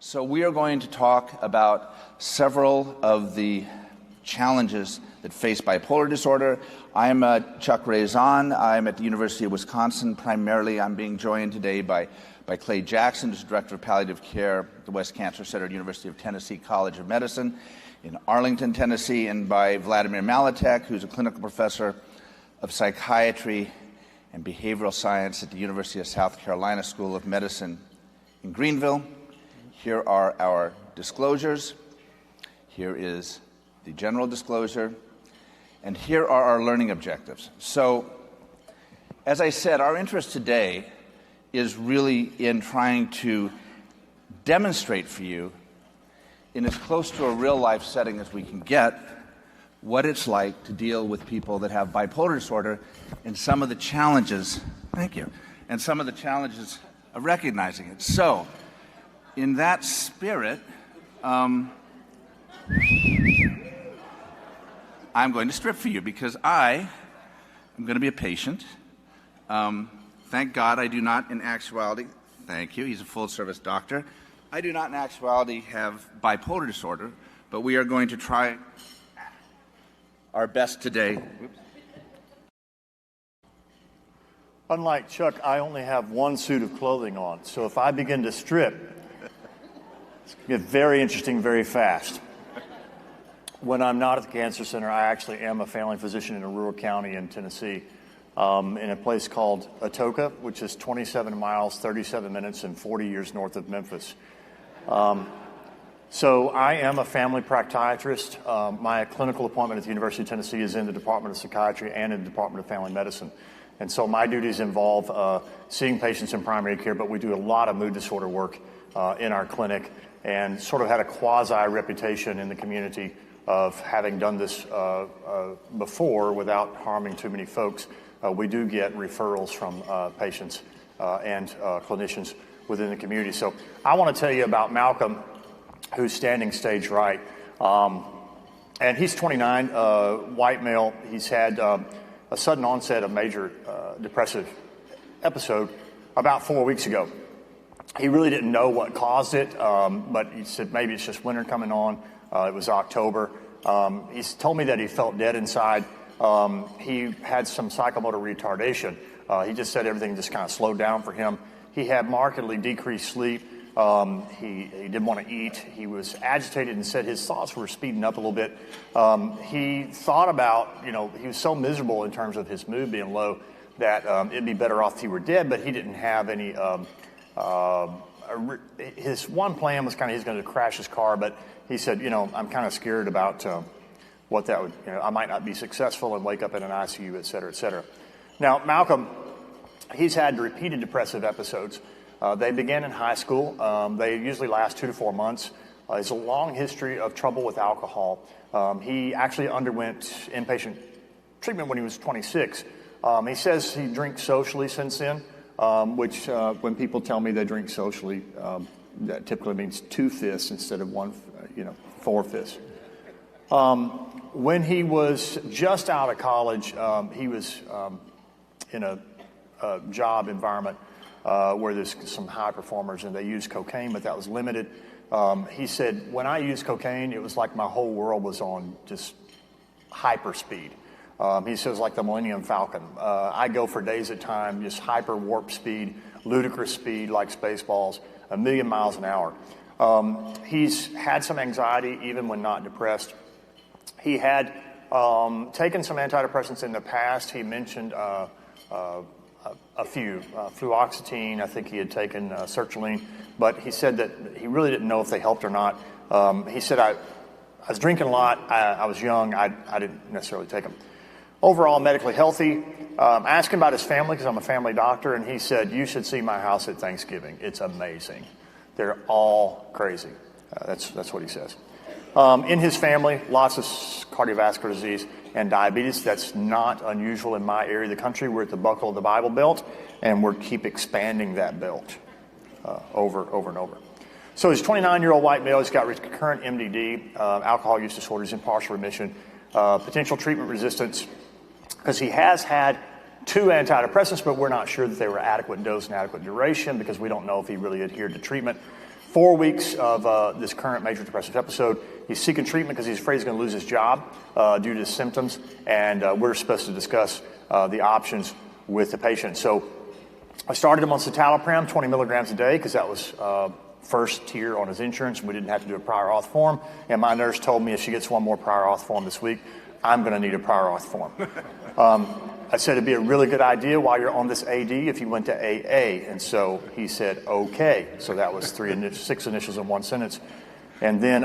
So we are going to talk about several of the challenges that face bipolar disorder. I'm Chuck Raison. I'm at the University of Wisconsin. Primarily, I'm being joined today by Clay Jackson, who's Director of Palliative Care at the West Cancer Center at University of Tennessee College of Medicine in Arlington, Tennessee, and by Vladimir Maletic, who's a clinical professor of psychiatry and behavioral science at the University of South Carolina School of Medicine in Greenville. Here are our disclosures. Here is the general disclosure. And here are our learning objectives. So, as I said, our interest today is really in trying to demonstrate for you, in as close to a real-life setting as we can get, what it's like to deal with people that have bipolar disorder and some of the challenges, and some of the challenges of recognizing it. So, in that spirit, I'm going to strip for you because I am going to be a patient. Thank God I do not in actuality, thank you, he's a full-service doctor. I do not in actuality have bipolar disorder, but we are going to try our best today. Oops. Unlike Chuck, I only have one suit of clothing on, so if I begin to strip, it's going to get very interesting very fast. When I'm not at the cancer center, I actually am a family physician in a rural county in Tennessee, in a place called Atoka, which is 27 miles, 37 minutes, and 40 years north of Memphis. So I am a family practiatrist. My clinical appointment at the University of Tennessee is in the Department of Psychiatry and in the Department of Family Medicine. And so my duties involve seeing patients in primary care, but we do a lot of mood disorder work in our clinic and sort of had a quasi-reputation in the community of having done this before without harming too many folks. We do get referrals from patients and clinicians within the community. So I want to tell you about Malcolm, who's standing stage right. And he's 29, white male. He's had a sudden onset of major depressive episode about 4 weeks ago. He really didn't know what caused it, but he said maybe it's just winter coming on. It was October. He's told me that he felt dead inside. He had some psychomotor retardation. He just said everything just kind of slowed down for him. He had markedly decreased sleep. He didn't want to eat. He was agitated and said his thoughts were speeding up a little bit. He thought about, he was so miserable in terms of his mood being low that it'd be better off if he were dead, but he didn't have any. His one plan was he's going to crash his car, but he said, I'm kind of scared about what that would, I might not be successful and wake up in an ICU, et cetera, et cetera. Now, Malcolm, he's had repeated depressive episodes. They began in high school. They usually last 2 to 4 months. There's a long history of trouble with alcohol. He actually underwent inpatient treatment when he was 26. He says he drinks socially since then, which when people tell me they drink socially, that typically means 2 fists instead of 4 fists. When he was just out of college, he was in a job environment where there's some high performers and they use cocaine, but that was limited. He said, when I used cocaine, it was like my whole world was on just hyper speed. He says, like the Millennium Falcon. I go for days at a time, just hyper warp speed, ludicrous speed like Spaceballs, 1,000,000 miles an hour. He's had some anxiety even when not depressed. He had taken some antidepressants in the past. He mentioned a few, fluoxetine. I think he had taken sertraline, but he said that he really didn't know if they helped or not. He said, I was drinking a lot. I was young. I didn't necessarily take them. Overall, medically healthy. I asked him about his family because I'm a family doctor, and he said, you should see my house at Thanksgiving. It's amazing. They're all crazy. That's what he says. In his family, lots of cardiovascular disease and diabetes. That's not unusual in my area of the country. We're at the buckle of the Bible Belt, and we keep expanding that belt over and over. So he's a 29-year-old white male. He's got recurrent MDD, alcohol use disorders, in partial remission, potential treatment resistance, because he has had 2 antidepressants, but we're not sure that they were adequate dose and adequate duration because we don't know if he really adhered to treatment. 4 weeks of this current major depressive episode. He's seeking treatment because he's afraid he's going to lose his job due to his symptoms, and we're supposed to discuss the options with the patient. So I started him on citalopram, 20 milligrams a day, because that was first tier on his insurance, and we didn't have to do a prior auth form. And my nurse told me if she gets one more prior auth form this week, I'm going to need a prior auth form. I said it'd be a really good idea while you're on this AD if you went to AA. And so he said, okay. So that was 6 initials in one sentence. And then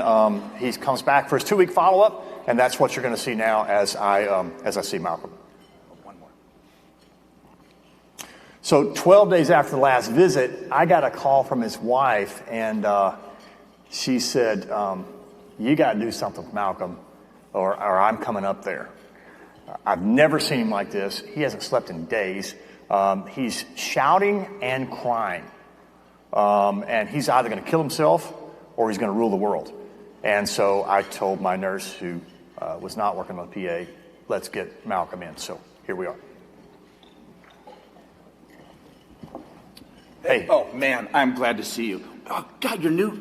he comes back for his 2-week follow-up, and that's what you're going to see now as I see Malcolm. One more. So 12 days after the last visit, I got a call from his wife, and she said, you got to do something with Malcolm, or I'm coming up there. I've never seen him like this. He hasn't slept in days. He's shouting and crying. And he's either going to kill himself or he's going to rule the world. And so I told my nurse, who was not working on the PA, let's get Malcolm in. So here we are. Hey. Oh, man, I'm glad to see you. Oh, God, you're new.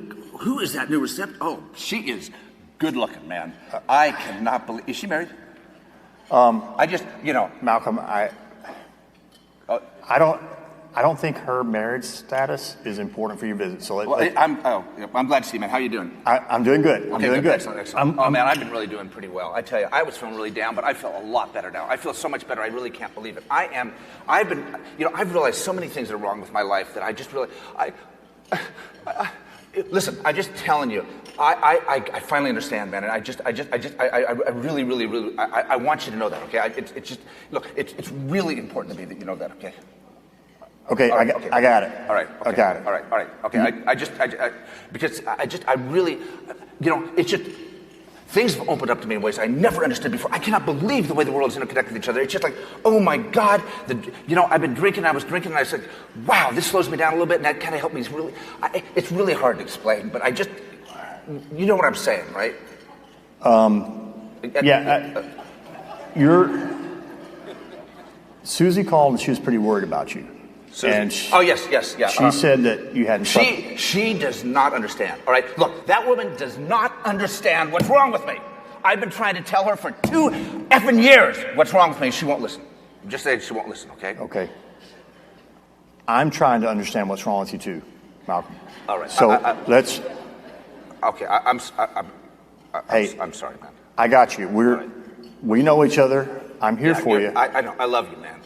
Who is that new receptor? Oh, she is good looking, man. I cannot believe. Is she married? I just, Malcolm, I don't think her marriage status is important for your visit. So I'm glad to see you, man. How are you doing? I'm doing good. I'm doing good. Excellent. Man, I've been really doing pretty well. I tell you, I was feeling really down, but I feel a lot better now. I feel so much better. I really can't believe it. I've realized so many things are wrong with my life that I just really, listen, I'm just telling you, I finally understand, man, and I really want you to know that, okay? It's just, look, it's really important to me that you know that, okay? Okay, right, I got it. All right, okay. I got it. All right, okay. Because I really, it's just, things have opened up to me in ways I never understood before. I cannot believe the way the world is interconnected with each other. It's just like, oh my God, I've been drinking, and I was like, wow, this slows me down a little bit, and that kind of helped me. It's really hard to explain, but you know what I'm saying, right? Susie called and she was pretty worried about you. And yes. She said that you hadn't slept. She does not understand. All right, look, that woman does not understand what's wrong with me. I've been trying to tell her for 2 effing years what's wrong with me. She won't listen. Just say she won't listen, okay? Okay. I'm trying to understand what's wrong with you too, Malcolm. All right. So let's. Okay, I'm sorry, man. I got you. We know each other. I'm here for you. I know. I love you, man.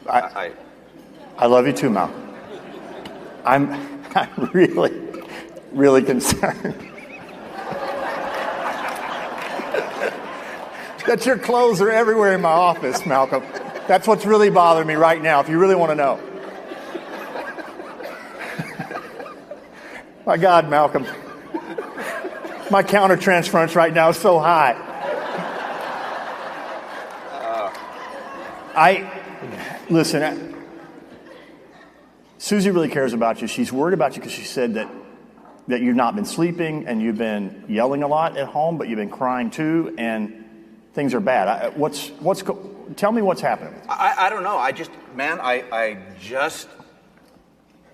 I love you too, Malcolm. I'm really, really concerned that your clothes are everywhere in my office, Malcolm. That's what's really bothering me right now, if you really want to know. My God, Malcolm. My countertransference right now is so high. Listen, Susie really cares about you. She's worried about you because she said that you've not been sleeping and you've been yelling a lot at home, but you've been crying too, and things are bad. Tell me what's happening. I don't know.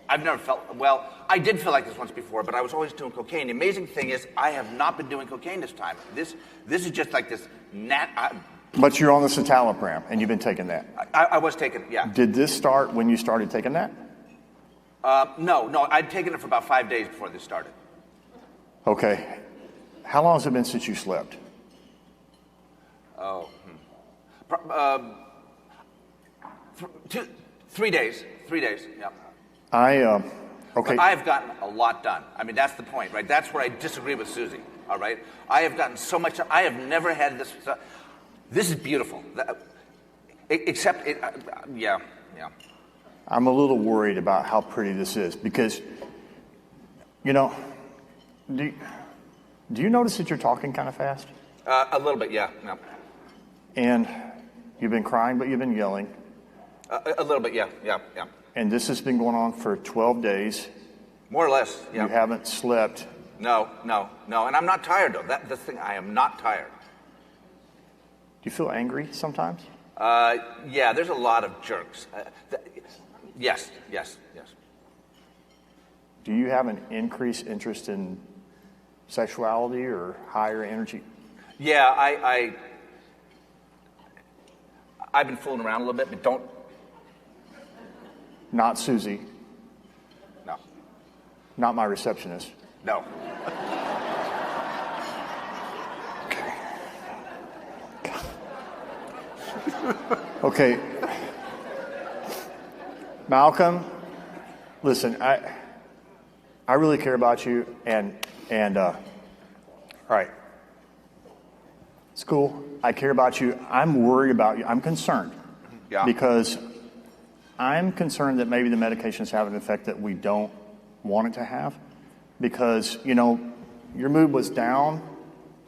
I've never felt, well, I did feel like this once before, but I was always doing cocaine. The amazing thing is I have not been doing cocaine this time. This is just like this But you're on the citalopram, and you've been taking that. I was taking it, yeah. Did this start when you started taking that? No, I'd taken it for about 5 days before this started. Okay. How long has it been since you slept? 3 days. 3 days, yeah. Okay. But I have gotten a lot done. I mean, that's the point, right? That's where I disagree with Susie, all right? I have gotten so much. I have never had this. This is beautiful. Except, yeah. I'm a little worried about how pretty this is because, do you notice that you're talking kind of fast? A little bit, yeah. And you've been crying, but you've been yelling. A little bit, yeah. And this has been going on for 12 days. More or less, yeah. You haven't slept. No. And I'm not tired, though. That's the thing. I am not tired. Do you feel angry sometimes? Yeah, there's a lot of jerks. Yes. Do you have an increased interest in sexuality or higher energy? Yeah, I've been fooling around a little bit, but don't. Not Susie. No. Not my receptionist. No. Okay. Malcolm, listen, I really care about you, and all right. It's cool. I care about you. I'm worried about you. I'm concerned. Yeah. Because I'm concerned that maybe the medications have an effect that we don't want it to have. Because, you know, your mood was down,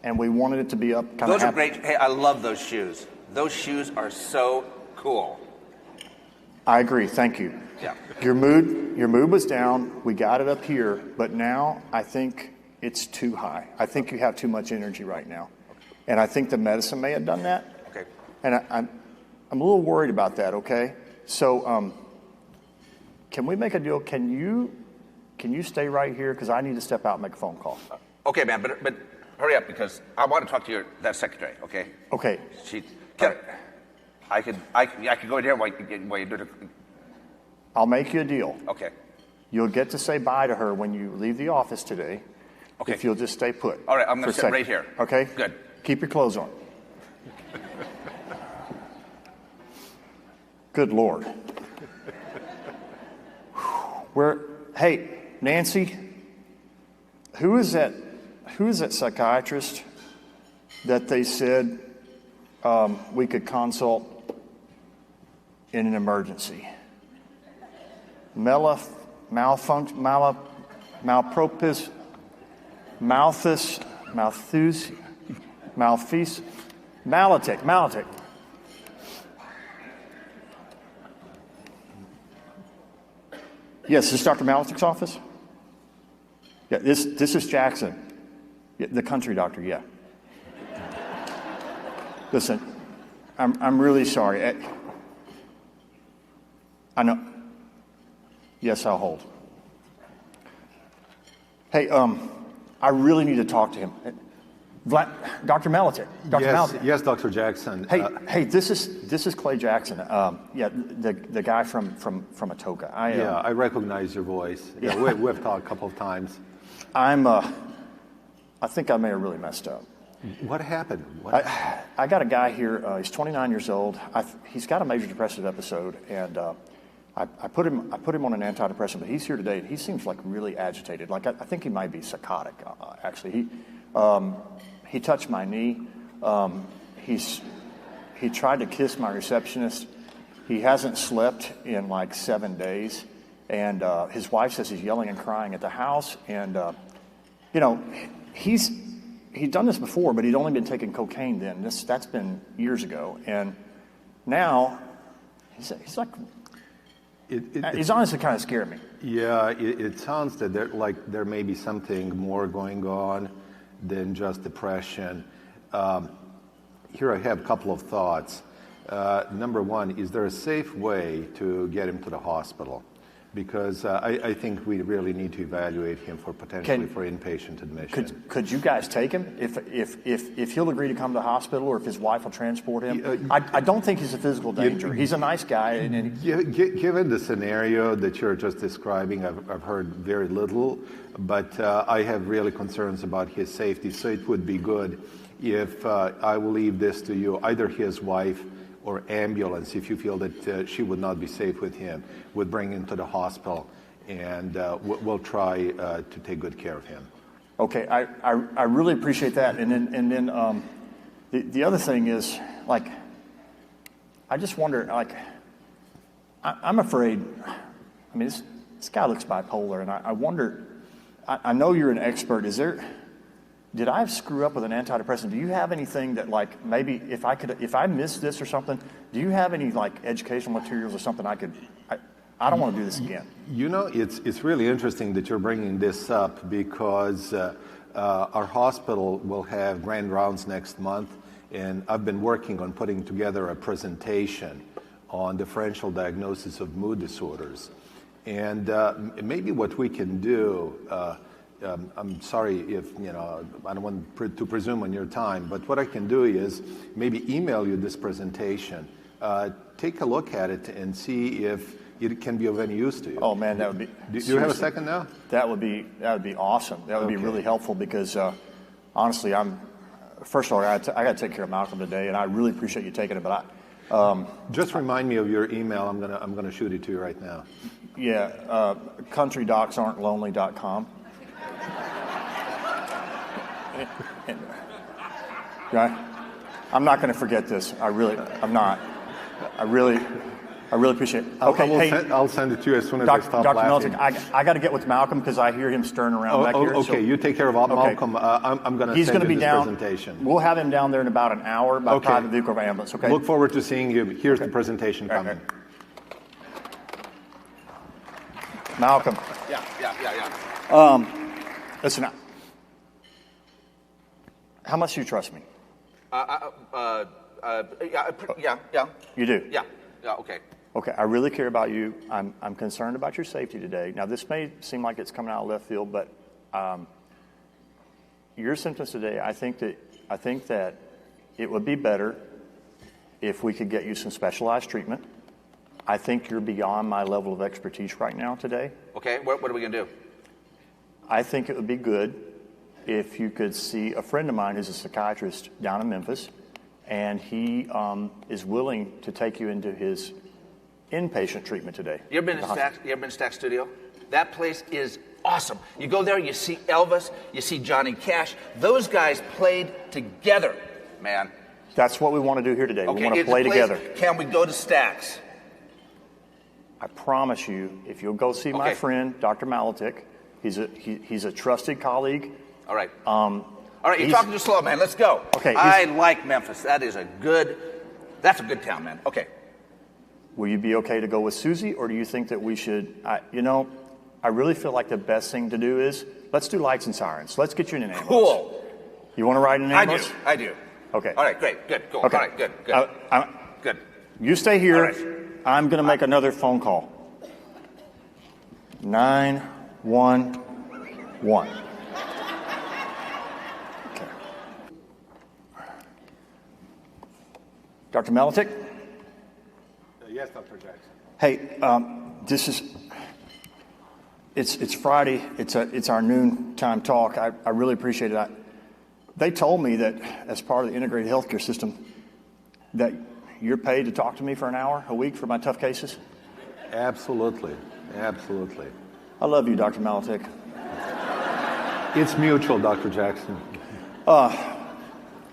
and we wanted it to be up. Those are great. Hey, I love those shoes. Those shoes are so cool. I agree. Thank you. Yeah. Your mood was down. We got it up here, but now I think it's too high. I think you have too much energy right now, and I think the medicine may have done that. Okay. And I'm a little worried about that. Okay. So, can we make a deal? Can you stay right here because I need to step out and make a phone call. Okay, man, but hurry up because I want to talk to that secretary. Okay. Okay. I could go in here while you do it. I'll make you a deal. Okay. You'll get to say bye to her when you leave the office today. Okay. If you'll just stay put. All right, I'm going to sit right here. Okay? Good. Keep your clothes on. Good Lord. Hey, Nancy, who is that psychiatrist that they said we could consult in an emergency? Malthus, Malatic. Yes, this is Dr. Malatic's office? Yeah, this is Jackson. Yeah, the country doctor, yeah. Listen, I'm really sorry. I know. Yes, I'll hold. Hey, I really need to talk to him. Dr. Malatic. Yes, Dr. Jackson. Hey, this is Clay Jackson. The guy from Atoka. I recognize your voice. Yeah, we've talked a couple of times. I think I may have really messed up. What happened? I got a guy here. He's 29 years old. He's got a major depressive episode, and I put him on an antidepressant. But he's here today, and he seems like really agitated. Like I think he might be psychotic. Actually, he touched my knee. He tried to kiss my receptionist. He hasn't slept in like 7 days, and his wife says he's yelling and crying at the house. And you know, he'd done this before, but he'd only been taking cocaine then. That's been years ago, and now he's like. He's honestly kind of scared me. Yeah, it sounds that there may be something more going on than just depression. Here I have a couple of thoughts. Number one, is there a safe way to get him to the hospital? Because I think we really need to evaluate him for potentially for inpatient admission. Could you guys take him if he'll agree to come to the hospital, or if his wife will transport him? I don't think he's a physical danger. He's a nice guy. Given the scenario that you're just describing, I've heard very little, but I have really concerns about his safety. So it would be good if I will leave this to you, either his wife or ambulance, if you feel that she would not be safe with him, would bring him to the hospital, and we'll try to take good care of him. Okay, I really appreciate that. And then the other thing is, like, I just wonder, like, I'm afraid. I mean, this guy looks bipolar, and I wonder. I know you're an expert. Did I screw up with an antidepressant? Do you have anything that, like, maybe if I missed this or something, do you have any, like, educational materials or something I don't want to do this again. You know, it's really interesting that you're bringing this up, because our hospital will have grand rounds next month, and I've been working on putting together a presentation on differential diagnosis of mood disorders. And maybe what we can do, I'm sorry if, I don't want to presume on your time, but what I can do is maybe email you this presentation. Take a look at it and see if it can be of any use to you. Oh man, that would be. Do you have a second now? That would be awesome. That would be really helpful because honestly, first of all, I got to take care of Malcolm today, and I really appreciate you taking it. But just remind me of your email. I'm gonna shoot it to you right now. Yeah, countrydocsarentLonely.com. Right? I'm not going to forget this. I'm not. I really appreciate it. Okay, I'll send it to you as soon as I stop Dr. laughing. Melton, I got to get with Malcolm because I hear him stirring around back here. Okay, you take care of Malcolm. I'm going to send you this presentation. We'll have him down there in about an hour by private vehicle or ambulance, okay? Look forward to seeing you. Here's the presentation coming. Malcolm. Yeah. Listen, how much do you trust me? Yeah. You do? Yeah, okay. Okay, I really care about you. I'm concerned about your safety today. Now, this may seem like it's coming out of left field, but your symptoms today, I think that it would be better if we could get you some specialized treatment. I think you're beyond my level of expertise right now today. Okay, what are we going to do? I think it would be good if you could see a friend of mine who's a psychiatrist down in Memphis, and he is willing to take you into his inpatient treatment today. You ever been to Stack's studio? That place is awesome. You go there, you see Elvis, you see Johnny Cash. Those guys played together, man. That's what we want to do here today. Okay, we want to play together. Can we go to Stack's? I promise you, if you'll go see my friend, Dr. Malatik, he's a trusted colleague. All right. All right, you're talking too slow, man. Let's go. Okay. I like Memphis. That's a good town, man. Okay. Will you be okay to go with Susie, or do you think that we should, I really feel like the best thing to do is, let's do lights and sirens. Let's get you in an ambulance. Cool. You want to ride in an ambulance? I do. Okay. All right, great, good, cool. Okay. All right, good. Good. You stay here. All right. I'm going to make another phone call. 911. Okay. Dr. Malatik? Yes, Dr. Jackson. Hey, it's Friday. It's our noontime talk. I really appreciate it. They told me that as part of the integrated healthcare system that you're paid to talk to me for an hour a week for my tough cases? Absolutely. I love you, Dr. Malatik. It's mutual, Dr. Jackson.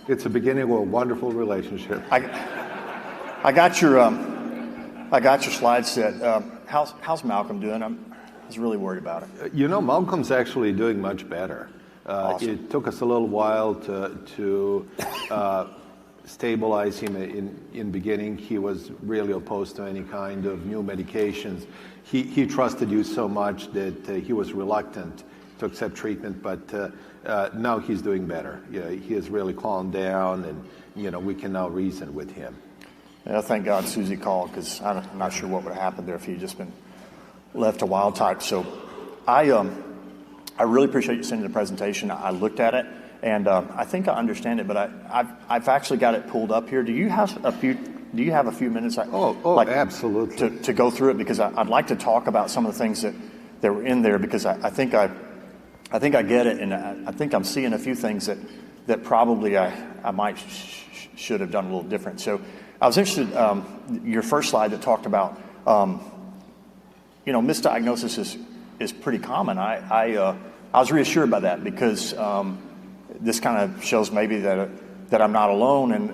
It's the beginning of a wonderful relationship. I got your slide set. How's Malcolm doing? I was really worried about it. Malcolm's actually doing much better. Awesome. It took us a little while to stabilize him. In beginning, he was really opposed to any kind of new medications. He trusted you so much that he was reluctant to accept treatment, but now he's doing better. He has really calmed down, and we can now reason with him. Yeah, thank God Susie called, because I'm not sure what would have happened there if he'd just been left a wild type. So I really appreciate you sending the presentation. I looked at it, and I think I understand it, but I've actually got it pulled up here. Do you have a few minutes? Absolutely. To go through it, because I'd like to talk about some of the things that were in there, because I think I get it, and I think I'm seeing a few things that probably I might should have done a little different. So I was interested, your first slide that talked about, misdiagnosis is pretty common. I was reassured by that, because this kind of shows maybe that I'm not alone, and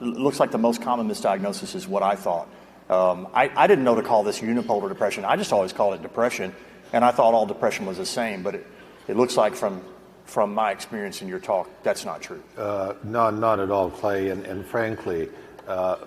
it looks like the most common misdiagnosis is what I thought. I didn't know to call this unipolar depression. I just always called it depression, and I thought all depression was the same, but it looks like from my experience in your talk, that's not true. No, not at all, Clay, and frankly,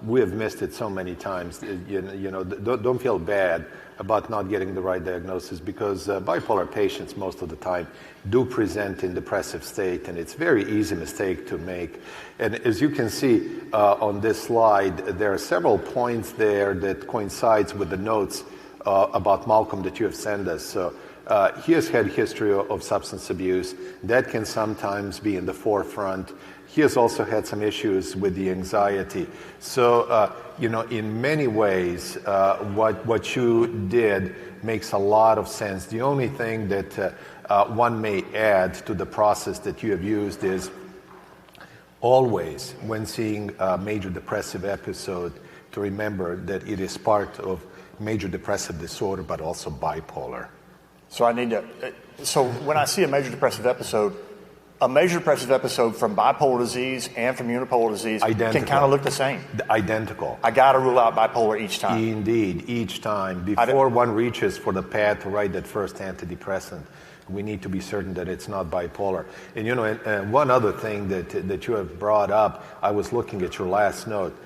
we have missed it so many times. Don't feel bad about not getting the right diagnosis, because bipolar patients most of the time do present in depressive state, and it's a very easy mistake to make. And as you can see on this slide, there are several points there that coincides with the notes about Malcolm that you have sent us. So he has had history of substance abuse. That can sometimes be in the forefront. He has also had some issues with the anxiety. So, in many ways, what you did makes a lot of sense. The only thing that one may add to the process that you have used is always, when seeing a major depressive episode, to remember that it is part of major depressive disorder, but also bipolar. So when I see a major depressive episode from bipolar disease and from unipolar disease Identical. can kind of look the same. Identical. I got to rule out bipolar each time. Indeed, each time. Before one reaches for the path to write that first antidepressant, we need to be certain that it's not bipolar. And and one other thing that you have brought up, I was looking at your last note.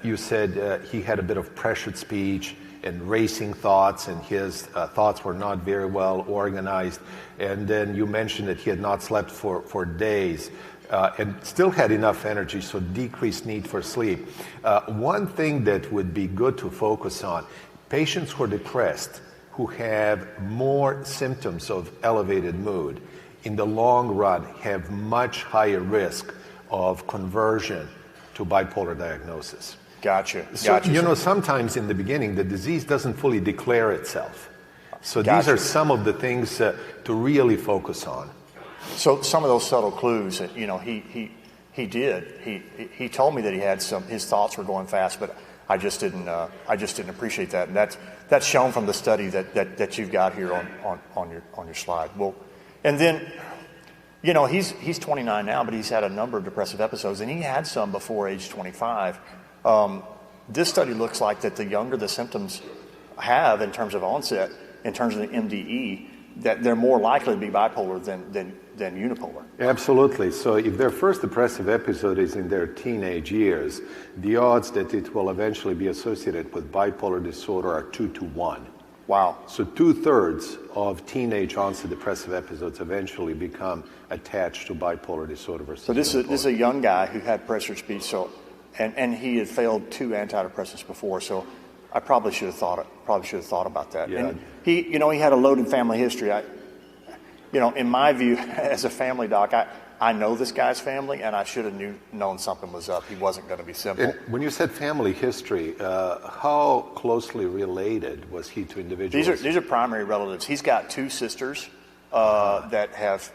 You said he had a bit of pressured speech and racing thoughts, and his thoughts were not very well organized. And then you mentioned that he had not slept for days and still had enough energy, so decreased need for sleep. One thing that would be good to focus on, patients who are depressed, who have more symptoms of elevated mood, in the long run have much higher risk of conversion to bipolar diagnosis. Gotcha. So, sometimes in the beginning, the disease doesn't fully declare itself. So these are some of the things to really focus on. So some of those subtle clues that, he did. He told me that he had his thoughts were going fast, but I just didn't appreciate that. And that's shown from the study that you've got here on your slide. Well, and then, he's 29 now, but he's had a number of depressive episodes, and he had some before age 25. This study looks like that the younger the symptoms have in terms of onset, in terms of the MDE, that they're more likely to be bipolar than unipolar. Absolutely. So if their first depressive episode is in their teenage years, the odds that it will eventually be associated with bipolar disorder are 2-to-1. Wow. So 2/3 of teenage onset depressive episodes eventually become attached to bipolar disorder versus So this unipolar. is a young guy who had pressured speech, and he had failed 2 antidepressants before, so I probably should have thought about that. Yeah. And he had a loaded family history. In my view, as a family doc, I know this guy's family, and I should have known something was up. He wasn't going to be simple. And when you said family history, how closely related was he to individuals? These are primary relatives. He's got 2 sisters that have.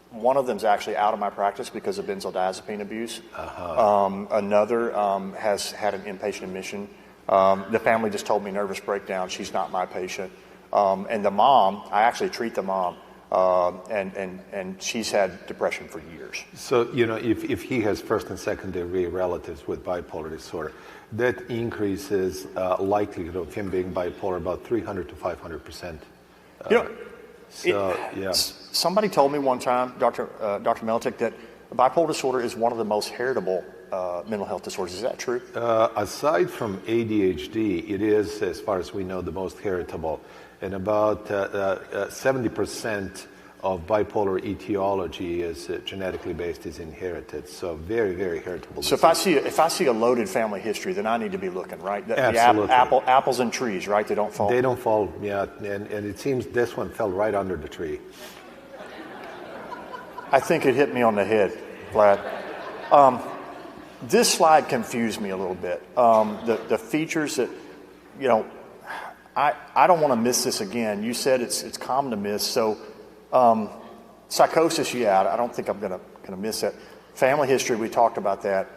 One of them's actually out of my practice because of benzodiazepine abuse. Another has had an inpatient admission. The family just told me nervous breakdown. She's not my patient. And the mom, I actually treat the mom, and she's had depression for years. So, if he has first and secondary relatives with bipolar disorder, that increases likelihood of him being bipolar about 300 to 500%. Somebody told me one time, Dr. Melitik, that bipolar disorder is one of the most heritable mental health disorders. Is that true? Aside from ADHD, it is, as far as we know, the most heritable. And about 70% of bipolar etiology is genetically based, is inherited. So very, very heritable. So if I see a loaded family history, then I need to be looking, right? Absolutely. The apples and trees, right? They don't fall. They don't fall, yeah. And it seems this one fell right under the tree. I think it hit me on the head, Vlad. This slide confused me a little bit. The features that, I don't want to miss this again. You said it's common to miss. So psychosis, I don't think I'm going to miss that. Family history, we talked about that.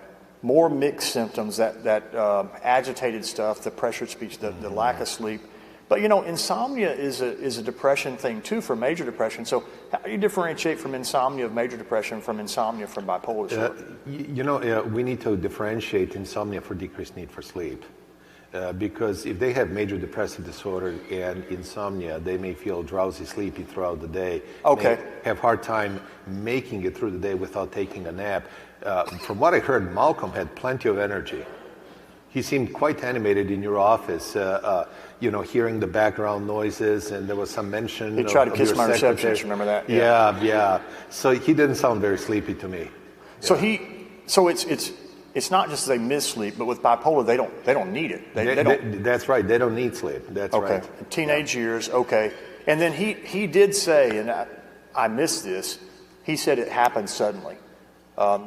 More mixed symptoms, that agitated stuff, the pressured speech, the lack of sleep. But insomnia is a depression thing too for major depression. So how do you differentiate from insomnia of major depression from insomnia from bipolar disorder? We need to differentiate insomnia for decreased need for sleep. Because if they have major depressive disorder and insomnia, they may feel drowsy, sleepy throughout the day. Okay. May have hard time making it through the day without taking a nap. From what I heard, Malcolm had plenty of energy. He seemed quite animated in your office, hearing the background noises, and there was some mention. He tried to of kiss your my secretary. receptionist. Remember that? Yeah. So he didn't sound very sleepy to me. So it's it's not just they miss sleep, but with bipolar, they don't need it. They don't. That's right. They don't need sleep. That's okay. right. Teenage years, okay. And then he did say, and I missed this, he said it happened suddenly.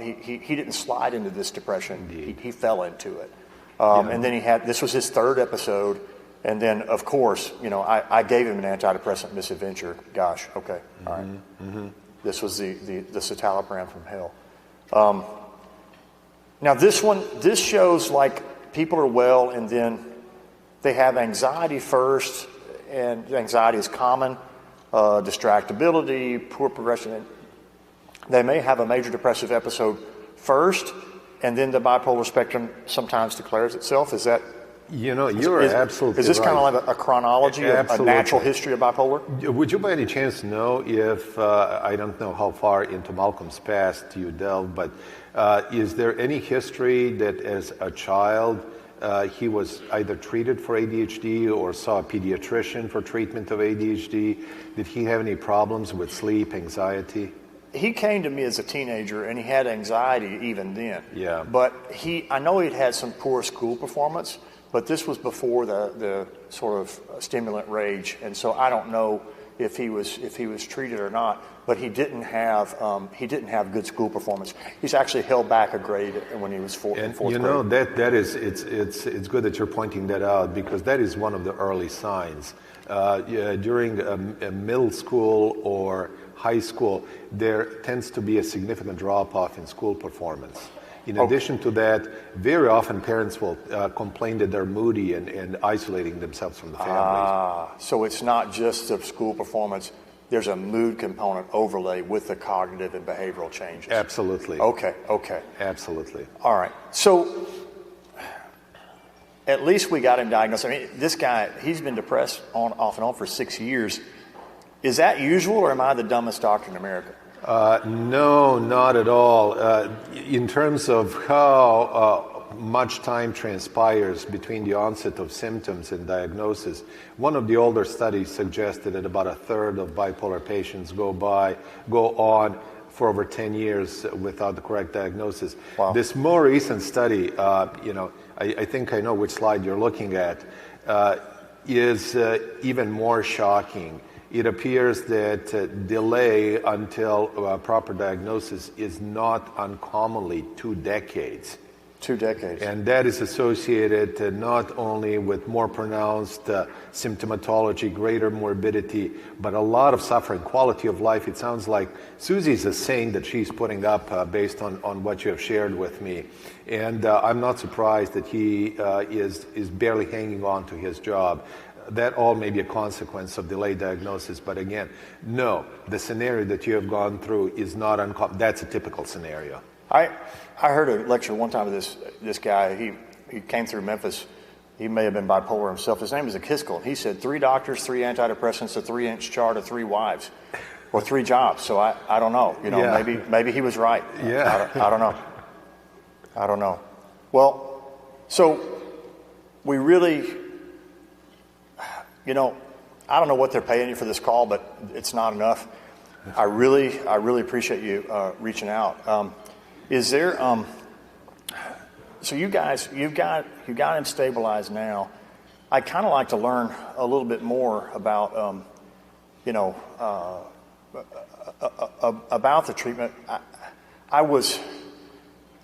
He didn't slide into this depression. He fell into it. And then this was his third episode. And then, of course, I gave him an antidepressant misadventure. Gosh, okay, all right. Mm-hmm. This was the citalopram from hell. Now this shows like people are well, and then they have anxiety first, and anxiety is common, distractibility, poor progression. They may have a major depressive episode first, and then the bipolar spectrum sometimes declares itself. Is that? You're absolutely right. Is this kind of like a chronology, a natural history of bipolar? Would you by any chance know if, I don't know how far into Malcolm's past you delve, but is there any history that as a child he was either treated for ADHD or saw a pediatrician for treatment of ADHD? Did he have any problems with sleep, anxiety? He came to me as a teenager, and he had anxiety even then. Yeah. But I know he'd had some poor school performance, but this was before the sort of stimulant rage, and so I don't know if he was treated or not. But he didn't have good school performance. He's actually held back a grade when he was in fourth grade. That is it's good that you're pointing that out, because that is one of the early signs. During a middle school or high school, there tends to be a significant drop-off in school performance. In addition to that, very often parents will complain that they're moody and isolating themselves from the families. So it's not just the school performance. There's a mood component overlay with the cognitive and behavioral changes. Absolutely. Okay. Absolutely. All right. So at least we got him diagnosed. I mean, this guy, he's been depressed off and on for 6 years. Is that usual, or am I the dumbest doctor in America? No, not at all. In terms of how much time transpires between the onset of symptoms and diagnosis, one of the older studies suggested that about a third of bipolar patients go on for over 10 years without the correct diagnosis. Wow. This more recent study, I think I know which slide you're looking at, is even more shocking. It appears that delay until proper diagnosis is not uncommonly 2 decades. 2 decades. And that is associated not only with more pronounced symptomatology, greater morbidity, but a lot of suffering, quality of life. It sounds like Susie's a saying that she's putting up based on what you have shared with me. And I'm not surprised that he is barely hanging on to his job. That all may be a consequence of delayed diagnosis, but again, no, the scenario that you have gone through is not uncommon. That's a typical scenario. I heard a lecture one time of this guy. He came through Memphis. He may have been bipolar himself. His name is Akiskal. He said 3 doctors, 3 antidepressants, a 3-inch chart of 3 wives, or 3 jobs. So I don't know. Maybe he was right. Yeah. I don't know. Well, so we really. I don't know what they're paying you for this call, but it's not enough. I really appreciate you reaching out. Is there? So you guys, you've got him stabilized now. I'd kind of like to learn a little bit more about, about the treatment. I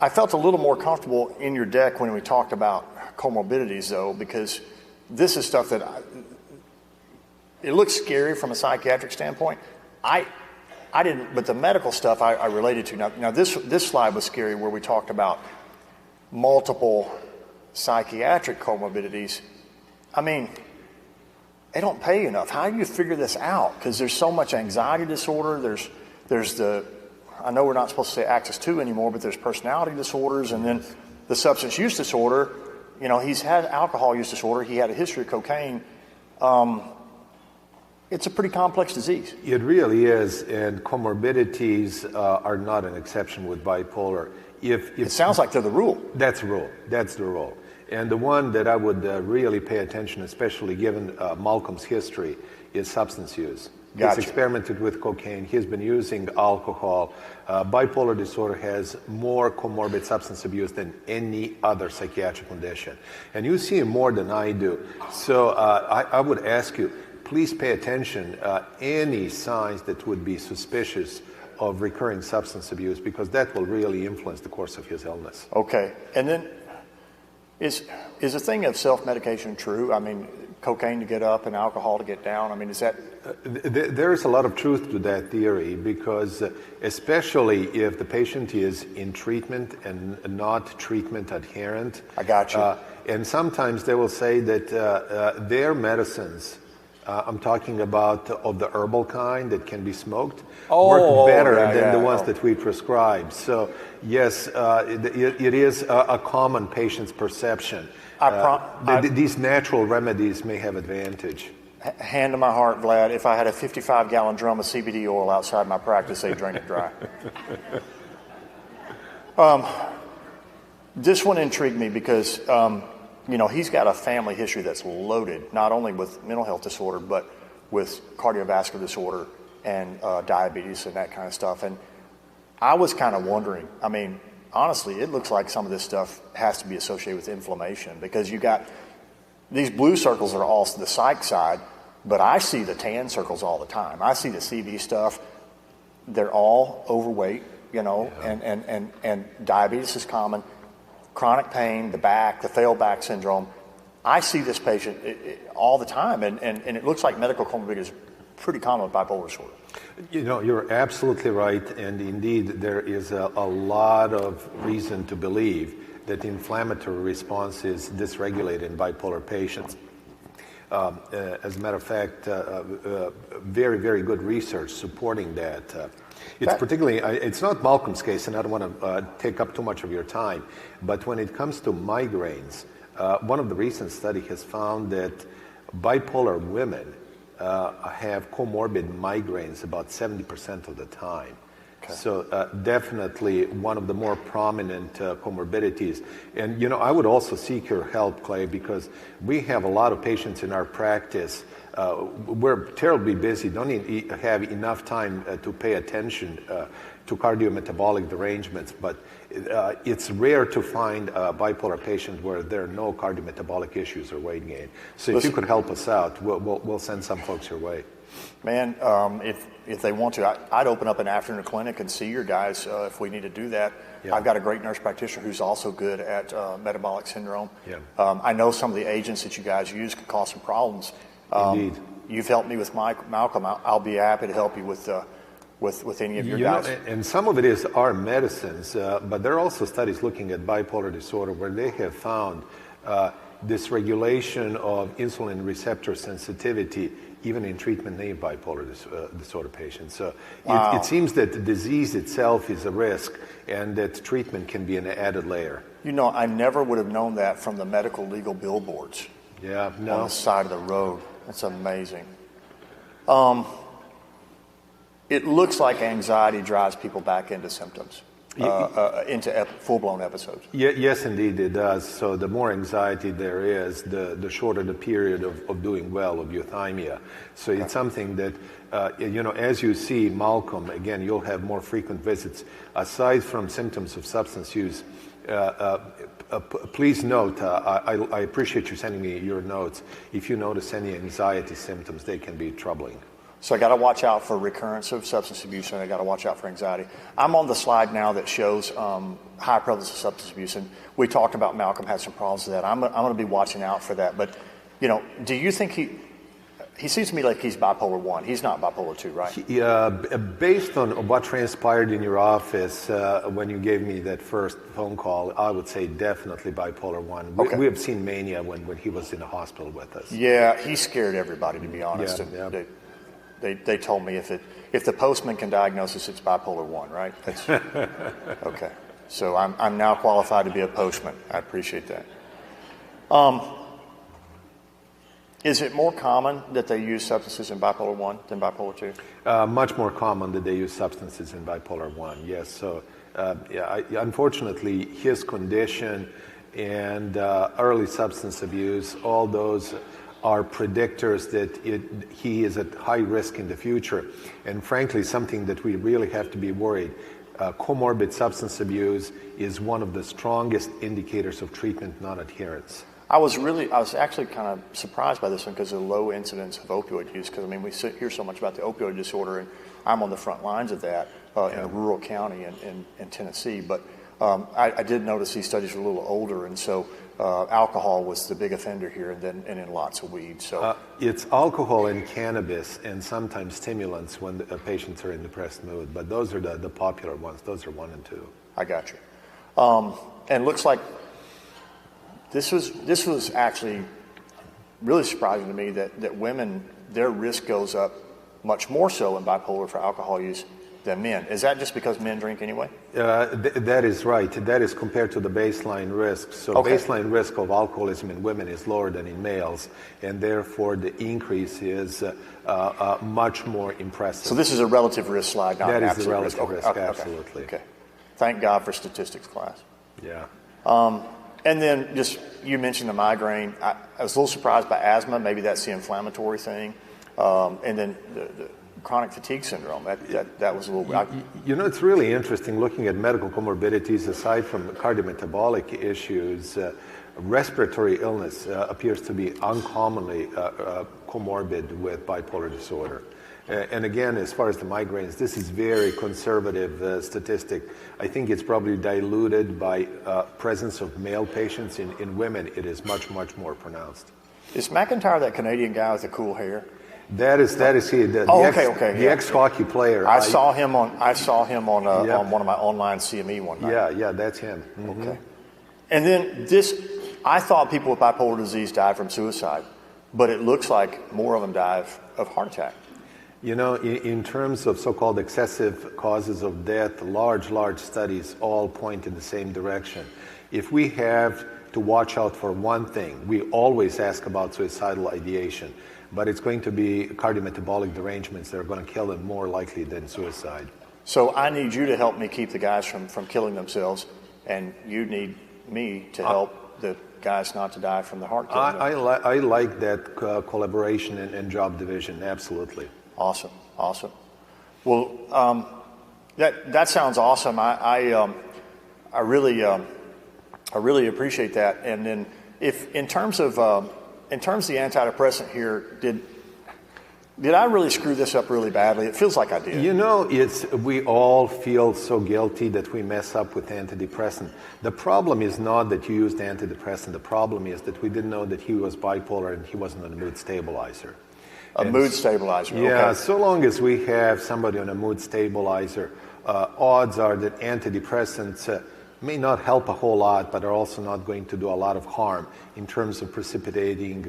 felt a little more comfortable in your deck when we talked about comorbidities, though, because this is stuff that. It looks scary from a psychiatric standpoint. I didn't, but the medical stuff I related to. Now this slide was scary, where we talked about multiple psychiatric comorbidities. I mean, they don't pay you enough. How do you figure this out? Because there's so much anxiety disorder. There's I know we're not supposed to say Axis 2 anymore, but there's personality disorders, and then the substance use disorder. He's had alcohol use disorder. He had a history of cocaine. It's a pretty complex disease. It really is, and comorbidities are not an exception with bipolar. If it sounds like they're the rule. That's the rule. That's the rule. And the one that I would really pay attention, especially given Malcolm's history, is substance use. Gotcha. He's experimented with cocaine. He's been using alcohol. Bipolar disorder has more comorbid substance abuse than any other psychiatric condition. And you see him more than I do. So I would ask you, please pay attention any signs that would be suspicious of recurring substance abuse, because that will really influence the course of his illness. Okay. And then is the thing of self-medication true? I mean, cocaine to get up and alcohol to get down? I mean, is that... There is a lot of truth to that theory, because especially if the patient is in treatment and not treatment adherent. I got you. And sometimes they will say that their medicines, I'm talking about of the herbal kind that can be smoked, work better than the ones that we prescribe. So yes, it is a common patient's perception. These natural remedies may have advantage. Hand to my heart, Vlad, if I had a 55-gallon drum of CBD oil outside my practice, they'd drink it dry. This one intrigued me because, he's got a family history that's loaded, not only with mental health disorder, but with cardiovascular disorder and diabetes and that kind of stuff. And I was kind of wondering, I mean, honestly, it looks like some of this stuff has to be associated with inflammation, because you got these blue circles are all the psych side, but I see the tan circles all the time. I see the CV stuff. They're all overweight, and diabetes is common. Chronic pain, the back, the failed back syndrome. I see this patient all the time, and it looks like medical comorbidity is pretty common with bipolar disorder. You're absolutely right, and indeed there is a lot of reason to believe that the inflammatory response is dysregulated in bipolar patients. As a matter of fact, very, very good research supporting that. It's not Malcolm's case, and I don't want to take up too much of your time, but when it comes to migraines, one of the recent studies has found that bipolar women have comorbid migraines about 70% of the time. Okay. So definitely one of the more prominent comorbidities. And, I would also seek your help, Clay, because we have a lot of patients in our practice. We're terribly busy, don't have enough time to pay attention to cardiometabolic derangements, but it's rare to find a bipolar patient where there are no cardiometabolic issues or weight gain. So if you could help us out, we'll send some folks your way. Man, if they want to, I'd open up an afternoon clinic and see your guys if we need to do that. Yeah. I've got a great nurse practitioner who's also good at metabolic syndrome. Yeah. I know some of the agents that you guys use can cause some problems. Indeed. You've helped me with Malcolm. I'll be happy to help you with any of your guys. And some of it is our medicines, but there are also studies looking at bipolar disorder where they have found dysregulation of insulin receptor sensitivity even in treatment-naive bipolar disorder patients. So wow. It seems that the disease itself is a risk and that treatment can be an added layer. I never would have known that from the medical legal billboards on the side of the road. That's amazing. It looks like anxiety drives people back into symptoms, into full-blown episodes. Yes, indeed, it does. So the more anxiety there is, the shorter the period of doing well, of euthymia. So it's something that, as you see Malcolm, again, you'll have more frequent visits. Aside from symptoms of substance use, please note, I appreciate you sending me your notes. If you notice any anxiety symptoms, they can be troubling. So I got to watch out for recurrence of substance abuse, and I got to watch out for anxiety. I'm on the slide now that shows high prevalence of substance abuse, and we talked about Malcolm had some problems with that. I'm going to be watching out for that. But, do you think he seems to me like he's bipolar 1. He's not bipolar 2, right? Based on what transpired in your office when you gave me that first phone call, I would say definitely bipolar 1. Okay. We have seen mania when he was in the hospital with us. Yeah, he scared everybody, to be honest. Yeah. They told me if the postman can diagnose us, it's bipolar 1, right? That's okay. So I'm now qualified to be a postman. I appreciate that. Is it more common that they use substances in bipolar 1 than bipolar 2? Much more common that they use substances in bipolar 1, yes. So unfortunately, his condition and early substance abuse, all those are predictors that he is at high risk in the future. And frankly, something that we really have to be worried. Comorbid substance abuse is one of the strongest indicators of treatment non-adherence. I was actually kind of surprised by this one because of the low incidence of opioid use. Because I mean, we hear so much about the opioid disorder, and I'm on the front lines of that in a rural county in Tennessee. But I did notice these studies were a little older, and so alcohol was the big offender here, and then lots of weed. So it's alcohol and cannabis, and sometimes stimulants when the patients are in depressed mood. But those are the popular ones. Those are 1 and 2. I got you. And it looks like this was actually really surprising to me that women, their risk goes up much more so in bipolar for alcohol use than men. Is that just because men drink anyway? That is right. That is compared to the baseline risk. So baseline risk of alcoholism in women is lower than in males, and therefore the increase is much more impressive. So this is a relative risk slide, not an absolute risk. That is the relative risk, absolutely. Okay. Thank God for statistics class. Yeah. And then just, you mentioned the migraine. I was a little surprised by asthma. Maybe that's the inflammatory thing. And then the chronic fatigue syndrome. That was a little... You know, it's really interesting looking at medical comorbidities. Aside from cardiometabolic issues, respiratory illness appears to be uncommonly comorbid with bipolar disorder. And again, as far as the migraines, this is very conservative statistic. I think it's probably diluted by presence of male patients. In women, it is much, much more pronounced. Is McIntyre that Canadian guy with the cool hair? That is he. The ex-hockey player. I saw him on one of my online CME one night. Yeah, that's him. Mm-hmm. Okay. And then I thought people with bipolar disease die from suicide, but it looks like more of them die of heart attack. You know, in terms of so-called excessive causes of death, large studies all point in the same direction. If we have to watch out for one thing, we always ask about suicidal ideation, but it's going to be cardiometabolic derangements that are going to kill them more likely than suicide. So I need you to help me keep the guys from killing themselves, and you need me to help the guys not to die from the heart killing. I like that collaboration and job division, absolutely. Awesome. Well, that sounds awesome. I really appreciate that. And then, if in terms of the antidepressant here, did I really screw this up really badly? It feels like I did. You know, we all feel so guilty that we mess up with antidepressant. The problem is not that you used antidepressant. The problem is that we didn't know that he was bipolar and he wasn't on a mood stabilizer. Mood stabilizer. Yeah, okay. So long as we have somebody on a mood stabilizer, odds are that antidepressants may not help a whole lot, but are also not going to do a lot of harm in terms of precipitating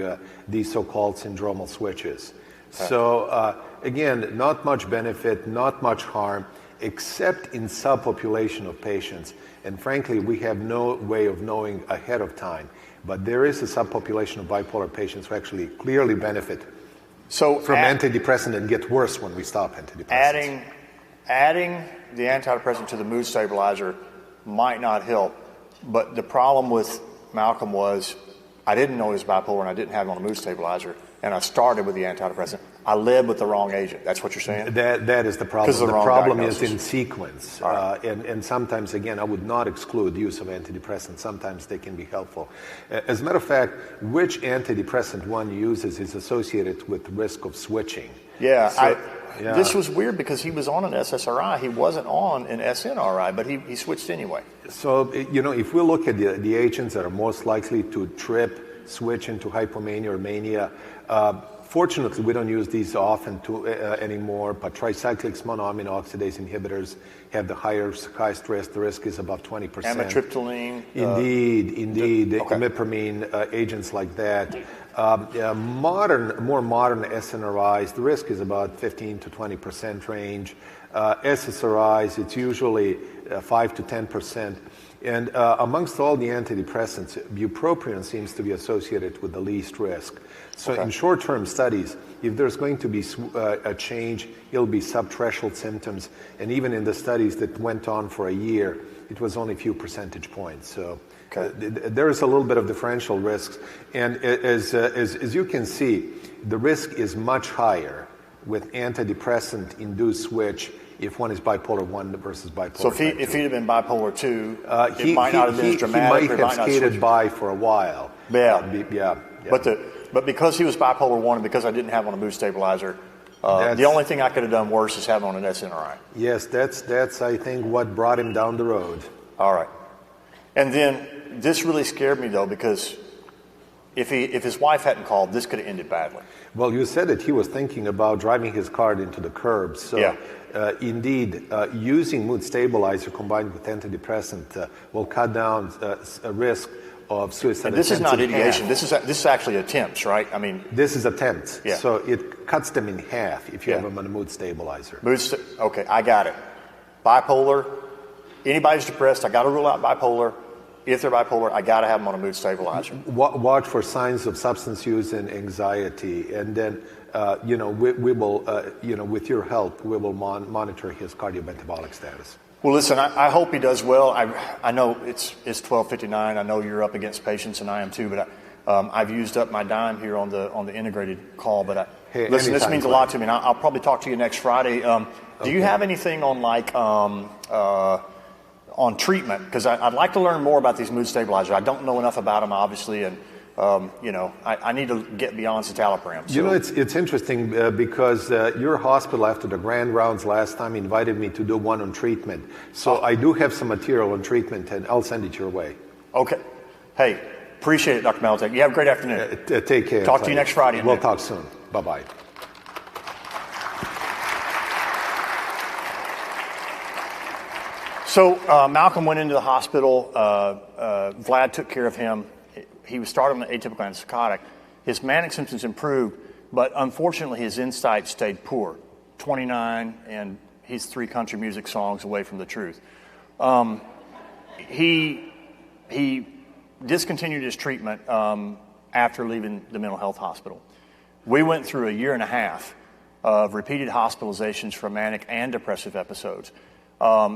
these so-called syndromal switches. Okay. So again, not much benefit, not much harm, except in subpopulation of patients. And frankly, we have no way of knowing ahead of time. But there is a subpopulation of bipolar patients who actually clearly benefit from antidepressant and get worse when we stop antidepressants. Adding the antidepressant to the mood stabilizer might not help, but the problem with Malcolm was I didn't know he was bipolar and I didn't have him on a mood stabilizer, and I started with the antidepressant. I led with the wrong agent. That's what you're saying? That is the problem. The problem is in sequence. Right. And sometimes, again, I would not exclude the use of antidepressants. Sometimes they can be helpful. As a matter of fact, which antidepressant one uses is associated with risk of switching. Yeah, this was weird because he was on an SSRI. He wasn't on an SNRI, but he switched anyway. So, you know, if we look at the agents that are most likely to switch into hypomania or mania, fortunately, we don't use these often anymore, but tricyclics, monoamine oxidase inhibitors have the highest risk. The risk is above 20%. Amitriptyline. Indeed. Okay. Imipramine, agents like that. More modern SNRIs, the risk is about 15 to 20% range. SSRIs, it's usually 5 to 10%. And amongst all the antidepressants, bupropion seems to be associated with the least risk. So in short-term studies, if there's going to be a change, it'll be subthreshold symptoms. And even in the studies that went on for a year, it was only a few percentage points. So Okay. there is a little bit of differential risks. And as you can see, the risk is much higher with antidepressant-induced switch if one is bipolar 1 versus bipolar So type if 2. he'd have been bipolar 2, it might not have been as dramatic. He might have skated by for a while. Yeah. But because he was bipolar 1 and because I didn't have him on a mood stabilizer, the only thing I could have done worse is have him on an SNRI. Yes, that's I think what brought him down the road. All right. And then this really scared me though, because if his wife hadn't called, this could have ended badly. Well, you said that he was thinking about driving his car into the curb. So, Yeah. Indeed, using mood stabilizer combined with antidepressant will cut down a risk of suicide. And this is attempts not in ideation. half. This is actually attempts, right? I mean, This is attempts. Yeah. So it cuts them in half if you Yeah. have them on a mood stabilizer. okay, I got it. Bipolar. Anybody's depressed, I got to rule out bipolar. If they're bipolar, I got to have them on a mood stabilizer. Watch for signs of substance use and anxiety, and then we will, with your help, we will monitor his cardiometabolic status. Well, listen, I hope he does well. I know it's 12:59. I know you're up against patients, and I am too. But I've used up my dime here on the integrated call. But Hey, listen, this anytime, means a lot to me. And I'll probably talk to you next Friday. Do you have anything on on treatment? Because I'd like to learn more about these mood stabilizers. I don't know enough about them, obviously, and I need to get beyond citalopram. So. It's interesting because your hospital, after the grand rounds last time, invited me to do one on treatment. So I do have some material on treatment, and I'll send it your way. Okay. Hey, appreciate it, Dr. Maletic. You have a great afternoon. Take care. Talk to you next Friday. We'll talk soon. Bye-bye. So Malcolm went into the hospital. Vlad took care of him. He was started on an atypical antipsychotic. His manic symptoms improved, but unfortunately his insight stayed poor. 29, and he's 3 country music songs away from the truth. He discontinued his treatment after leaving the mental health hospital. We went through a year and a half of repeated hospitalizations for manic and depressive episodes.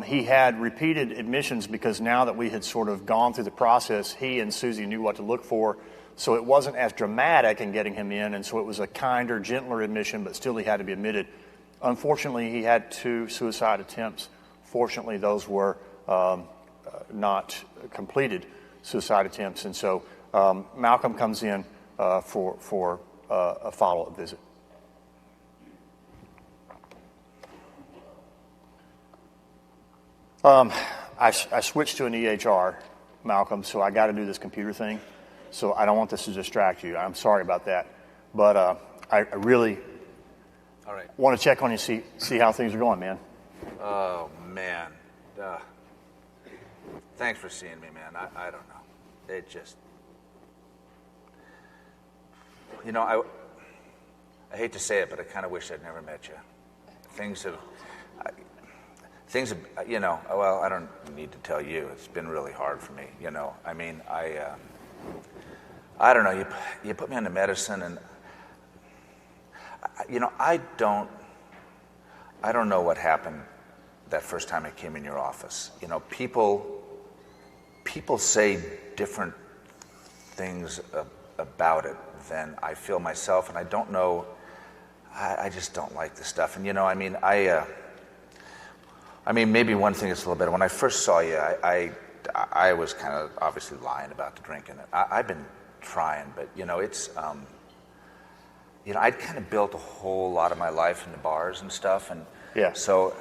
He had repeated admissions because now that we had sort of gone through the process, he and Susie knew what to look for. So it wasn't as dramatic in getting him in, and so it was a kinder, gentler admission, but still he had to be admitted. Unfortunately, he had 2 suicide attempts. Fortunately, those were not completed suicide attempts, and so Malcolm comes in for a follow-up visit. I switched to an EHR, Malcolm, so I got to do this computer thing. So I don't want this to distract you. I'm sorry about that. But I really want to check on you, see how things are going, man. Oh, man. Thanks for seeing me, man. I don't know. It just... I hate to say it, but I kind of wish I'd never met you. Things have, well, I don't need to tell you. It's been really hard for me, I mean, I don't know. You put me on the medicine, and I don't know what happened that first time I came in your office. People say different things about it than I feel myself, and I don't know. I just don't like the stuff. And I mean, maybe one thing is a little better. When I first saw you, I was kind of obviously lying about the drinking. I've been trying, but it's I'd kind of built a whole lot of my life in the bars and stuff, and so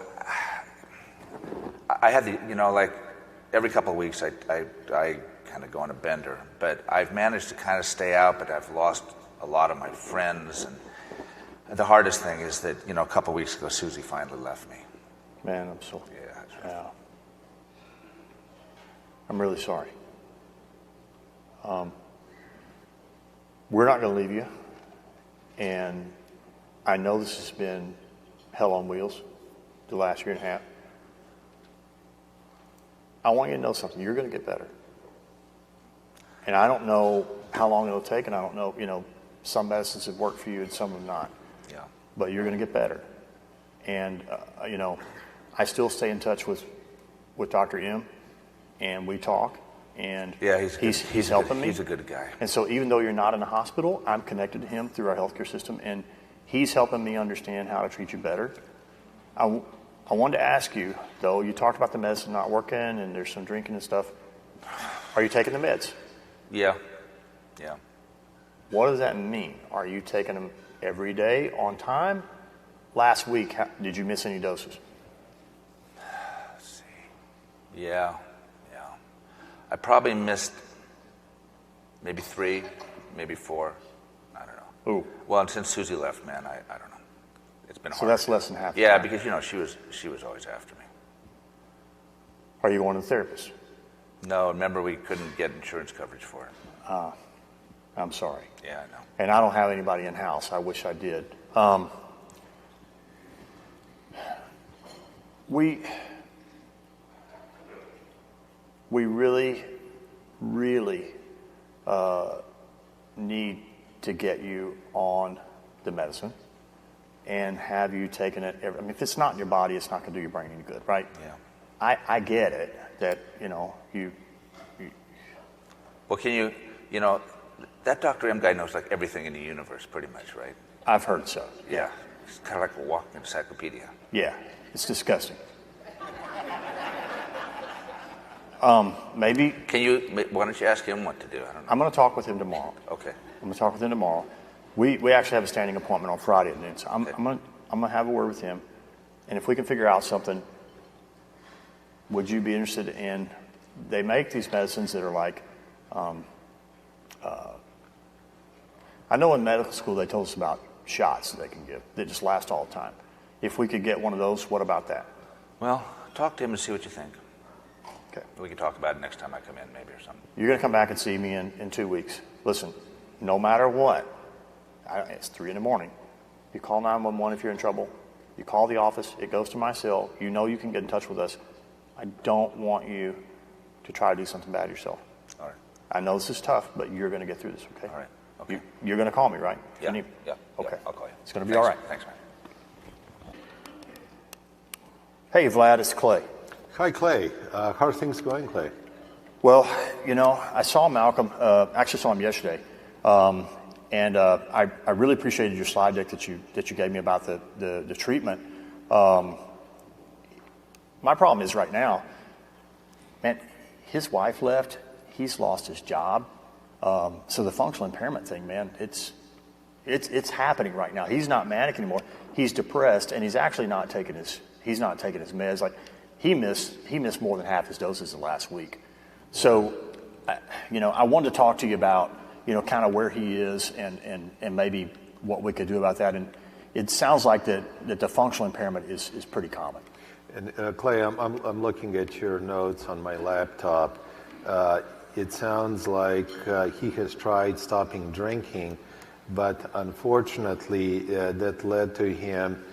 I had like every couple of weeks I kind of go on a bender, but I've managed to kind of stay out, but I've lost a lot of my friends, and the hardest thing is that a couple of weeks ago Susie finally left me. Man, I'm so... Yeah. I'm really sorry. We're not going to leave you. And I know this has been hell on wheels the last year and a half. I want you to know something. You're going to get better. And I don't know how long it'll take, and I don't know, some medicines have worked for you and some have not. Yeah. But you're going to get better. And, I still stay in touch with Dr. M. and we talk, and Yeah, he's helping me. He's a good guy. And so even though you're not in the hospital, I'm connected to him through our healthcare system, and he's helping me understand how to treat you better. I wanted to ask you, though, you talked about the medicine not working and there's some drinking and stuff. Are you taking the meds? Yeah. What does that mean? Are you taking them every day on time? Last week, did you miss any doses? Let's see. Yeah. I probably missed maybe 3, maybe 4. I don't know. Ooh. Well, and since Susie left, man, I don't know. It's been hard. So that's less than half. Yeah, because she was always after me. Are you going to the therapist? No, remember we couldn't get insurance coverage for it. I'm sorry. Yeah, I know. And I don't have anybody in house. I wish I did. We really, really need to get you on the medicine and have you taking it. I mean, if it's not in your body, it's not going to do your brain any good, right? Yeah. I get it that, you. Well, can you, that Dr. M guy knows like everything in the universe pretty much, right? I've heard so. Yeah. It's kind of like a walking encyclopedia. Yeah, it's disgusting. Maybe. Why don't you ask him what to do? I don't know. I'm going to talk with him tomorrow. Okay. I'm going to talk with him tomorrow. We actually have a standing appointment on Friday at noon, so I'm going to have a word with him. And if we can figure out something, would you be interested in, they make these medicines that are like, I know in medical school they told us about shots that they can give that just last all the time. If we could get one of those, what about that? Well, talk to him and see what you think. Okay. We can talk about it next time I come in, maybe, or something. You're going to come back and see me in 2 weeks. Listen, no matter what, it's 3 a.m. You call 911 if you're in trouble. You call the office. It goes to my cell. You know you can get in touch with us. I don't want you to try to do something bad yourself. All right. I know this is tough, but you're going to get through this, okay? All right. Okay. You're going to call me, right? Yeah. Okay. Yeah. I'll call you. It's going to be all right. Thanks, man. Hey, Vlad, it's Clay. Hi, Clay. How are things going, Clay? Well, I saw Malcolm. Actually, saw him yesterday, and I really appreciated your slide deck that you gave me about the treatment. My problem is right now, man, his wife left. He's lost his job. So the functional impairment thing, man, it's happening right now. He's not manic anymore. He's depressed, and he's actually not taking his meds. Like he missed more than half his doses the last week. So, I wanted to talk to you about kind of where he is and maybe what we could do about that. And it sounds like that the functional impairment is pretty common. And Clay, I'm looking at your notes on my laptop. It sounds like he has tried stopping drinking, but unfortunately that led to him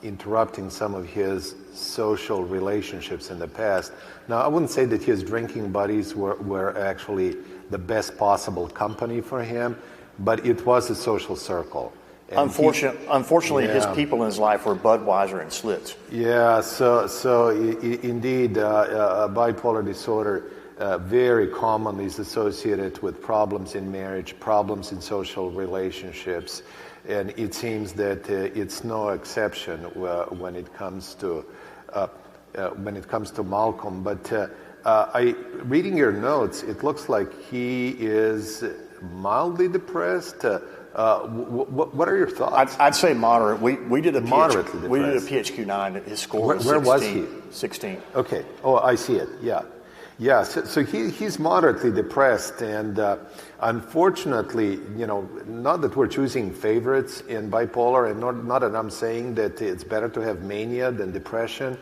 interrupting some of his social relationships in the past. Now, I wouldn't say that his drinking buddies were actually the best possible company for him, but it was a social circle. And unfortunately, yeah. His people in his life were Budweiser and Schlitz. Yeah, so indeed, bipolar disorder very commonly is associated with problems in marriage, problems in social relationships, and it seems that it's no exception when it comes to Malcolm. But reading your notes, it looks like he is mildly depressed. What are your thoughts? I'd say moderate. We did a Moderately depressed. We did a PHQ-9. His score was 16. Where was he? 16. Okay. Oh, I see it. Yeah. So he's moderately depressed, and unfortunately, not that we're choosing favorites in bipolar, and not that I'm saying that it's better to have mania than depression,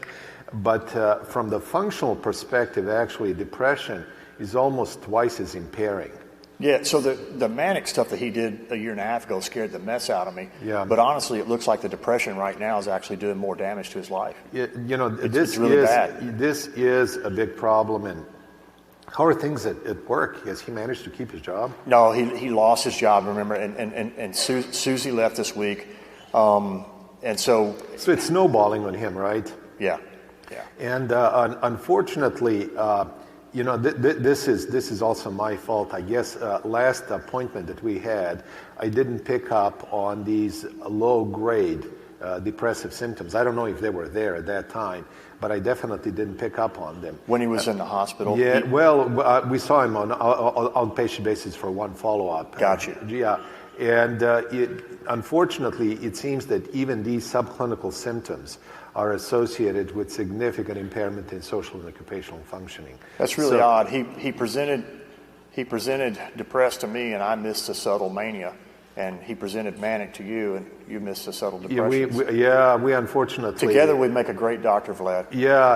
but from the functional perspective, actually, depression is almost twice as impairing. Yeah, so the manic stuff that he did a year and a half ago scared the mess out of me. Yeah. But honestly, it looks like the depression right now is actually doing more damage to his life. It's really bad. This is a big problem. And how are things at work? Has he managed to keep his job? No, he lost his job, remember, and Susie left this week. And so it's snowballing on him, right? Yeah. And unfortunately, You know, this is also my fault. I guess last appointment that we had, I didn't pick up on these low-grade depressive symptoms. I don't know if they were there at that time, but I definitely didn't pick up on them. When he was in the hospital? Yeah, well, we saw him on outpatient basis for one follow-up. Got you. Yeah, and unfortunately, it seems that even these subclinical symptoms are associated with significant impairment in social and occupational functioning. That's really odd. He presented depressed to me, and I missed the subtle mania. And he presented manic to you, and you missed the subtle depression. We unfortunately... Together we'd make a great doctor, Vlad. Yeah.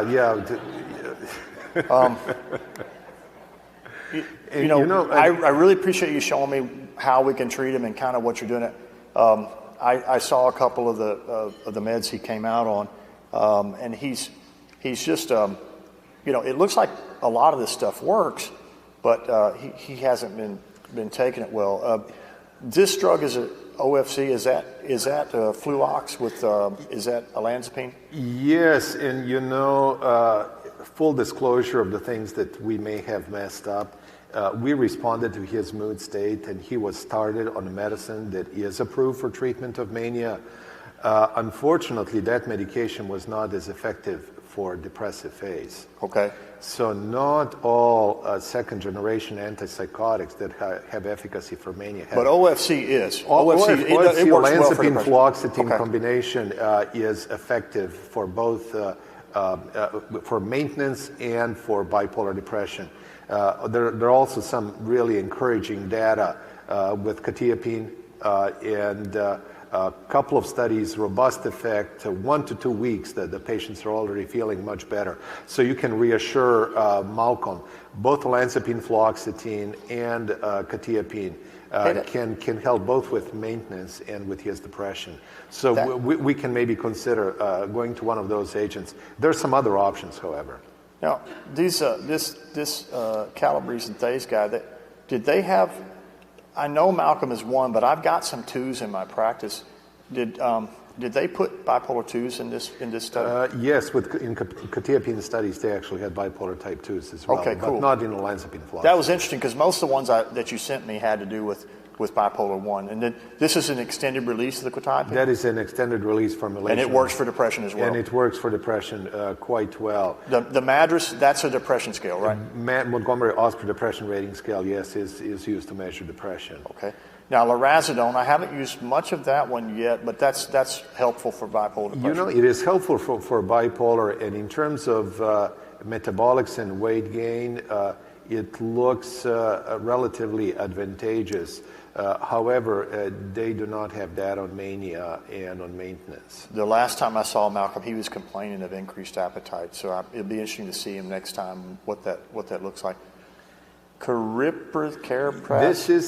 I really appreciate you showing me how we can treat him and kind of what you're doing. I saw a couple of the meds he came out on, and he's just, it looks like a lot of this stuff works, but he hasn't been taking it well. This drug is a OFC. Is that Fluox with is that olanzapine? Yes, and full disclosure of the things that we may have messed up. We responded to his mood state, and he was started on a medicine that is approved for treatment of mania. Unfortunately, that medication was not as effective for depressive phase. Okay. So not all second-generation antipsychotics that have efficacy for mania have. But OFC is. OFC it works well for olanzapine depression. fluoxetine combination is effective for both for maintenance and for bipolar depression. There are also some really encouraging data with Quetiapine and a couple of studies, robust effect, 1 to 2 weeks that the patients are already feeling much better. So you can reassure Malcolm, both olanzapine fluoxetine and Quetiapine can help both with maintenance and with his depression. So we can maybe consider going to one of those agents. There are some other options, however. Now, this Calabrese and Thays guy, did they have? I know Malcolm is one, but I've got some twos in my practice. Did they put bipolar twos in this study? Yes, in Quetiapine studies, they actually had bipolar type 2s as well, okay, cool. But not in olanzapine fluoxetine. That was interesting because most of the ones that you sent me had to do with bipolar 1. And then this is an extended release of the Quetiapine? That is an extended release formulation. And it works for depression as well? And it works for depression quite well. The MADRS, that's a depression scale, right? Montgomery-Åsberg depression rating scale, yes, is used to measure depression. Okay. Now, Lurasidone, I haven't used much of that one yet, but that's helpful for bipolar depression. It is helpful for bipolar, and in terms of metabolics and weight gain, it looks relatively advantageous. However, they do not have data on mania and on maintenance. The last time I saw Malcolm, he was complaining of increased appetite, so it'll be interesting to see him next time, what that looks like. Caripraz?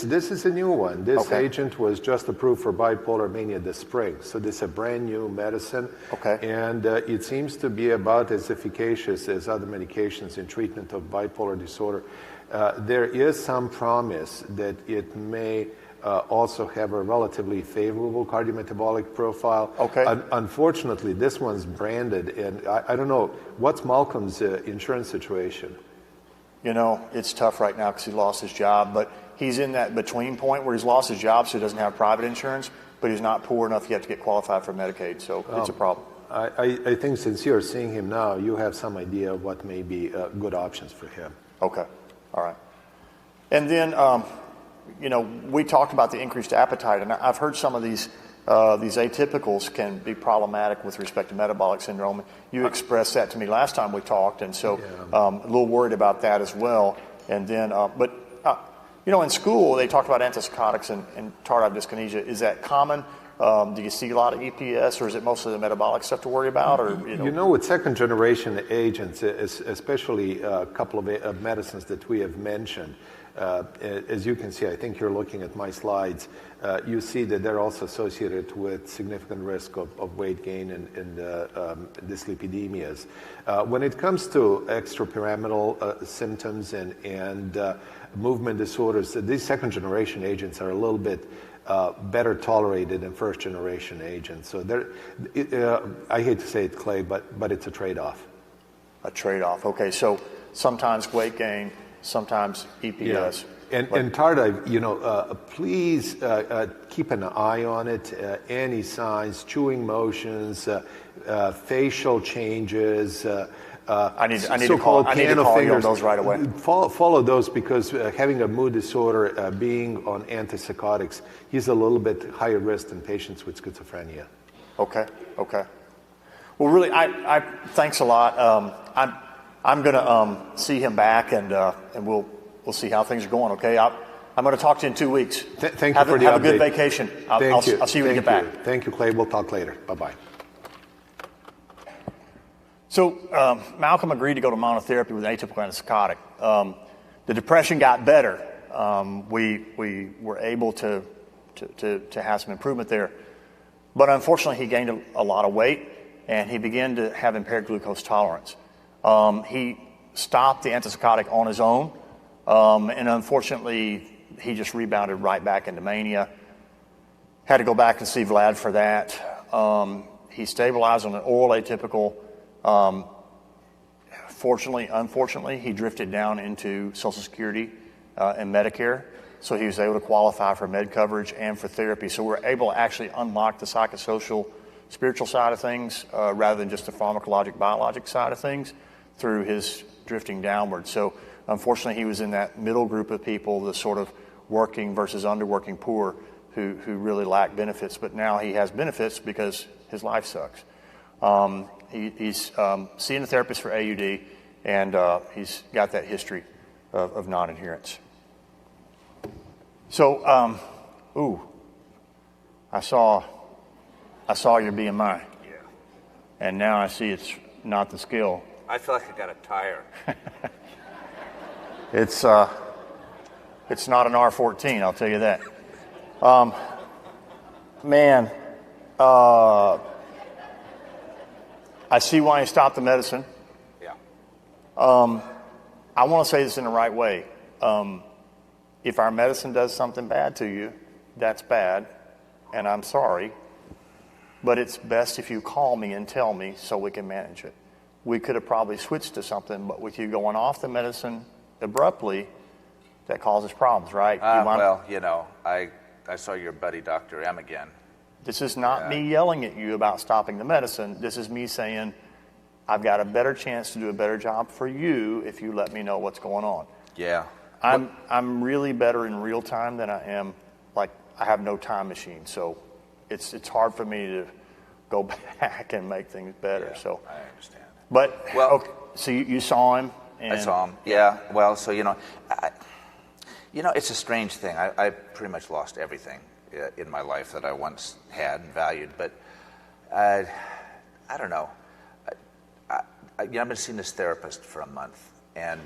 This is a new one. This agent was just approved for bipolar mania this spring, so this is a brand new medicine. Okay. And it seems to be about as efficacious as other medications in treatment of bipolar disorder. There is some promise that it may also have a relatively favorable cardiometabolic profile. Okay. Unfortunately, this one's branded, and I don't know, what's Malcolm's insurance situation? It's tough right now because he lost his job, but he's in that between point where he's lost his job, so he doesn't have private insurance, but he's not poor enough yet to get qualified for Medicaid, so it's a problem. I think since you're seeing him now, you have some idea of what may be good options for him. Okay. All right. And then, we talked about the increased appetite, and I've heard some of these atypicals can be problematic with respect to metabolic syndrome. You expressed that to me last time we talked, and so a little worried about that as well. And then, in school they talked about antipsychotics and tardive dyskinesia. Is that common? Do you see a lot of EPS, or is it mostly the metabolic stuff to worry about? Or with second-generation agents, especially a couple of medicines that we have mentioned, as you can see, I think you're looking at my slides, you see that they're also associated with significant risk of weight gain and dyslipidemias. When it comes to extrapyramidal symptoms and movement disorders, these second-generation agents are a little bit better tolerated than first-generation agents. So I hate to say it, Clay, but it's a trade-off. A trade-off. Okay, so sometimes weight gain, sometimes EPS. And tardive, please keep an eye on it. Any signs, chewing motions, facial changes. I need to call you on those right away. Follow those, because having a mood disorder, being on antipsychotics, he's a little bit higher risk than patients with schizophrenia. Okay. Well, really, I thanks a lot. I'm going to see him back, and we'll see how things are going. Okay, I'm going to talk to you in 2 weeks. Thank you for the update. Have a good vacation. I'll see you when you get back. Thank you, Clay. We'll talk later. Bye-bye. So Malcolm agreed to go to monotherapy with an atypical antipsychotic. The depression got better. We were able to have some improvement there. But unfortunately, he gained a lot of weight, and he began to have impaired glucose tolerance. He stopped the antipsychotic on his own, and unfortunately, he just rebounded right back into mania. Had to go back and see Vlad for that. He stabilized on an oral atypical. Unfortunately, he drifted down into Social Security and Medicare, so he was able to qualify for med coverage and for therapy. So we're able to actually unlock the psychosocial, spiritual side of things rather than just the pharmacologic, biologic side of things through his drifting downward. So unfortunately, he was in that middle group of people, the sort of working versus underworking poor who really lack benefits. But now he has benefits because his life sucks. He's seeing a therapist for AUD, and he's got that history of non-adherence. So, I saw your BMI. Yeah. And now I see it's not the skill. I feel like I got a tire. It's not an R14, I'll tell you that. I see why you stopped the medicine. Yeah. I want to say this in the right way. If our medicine does something bad to you, that's bad, and I'm sorry. But it's best if you call me and tell me so we can manage it. We could have probably switched to something, but with you going off the medicine abruptly, that causes problems, right? I saw your buddy Dr. M again. This is not me yelling at you about stopping the medicine. This is me saying, I've got a better chance to do a better job for you if you let me know what's going on. Yeah. I'm really better in real time than I am, I have no time machine. So it's hard for me to go back and make things better. Yeah, so I understand. But, okay, so you saw him? I saw him, yeah. Well, so, it's a strange thing. I pretty much lost everything in my life that I once had and valued. But I don't know. I've been seeing this therapist for a month, and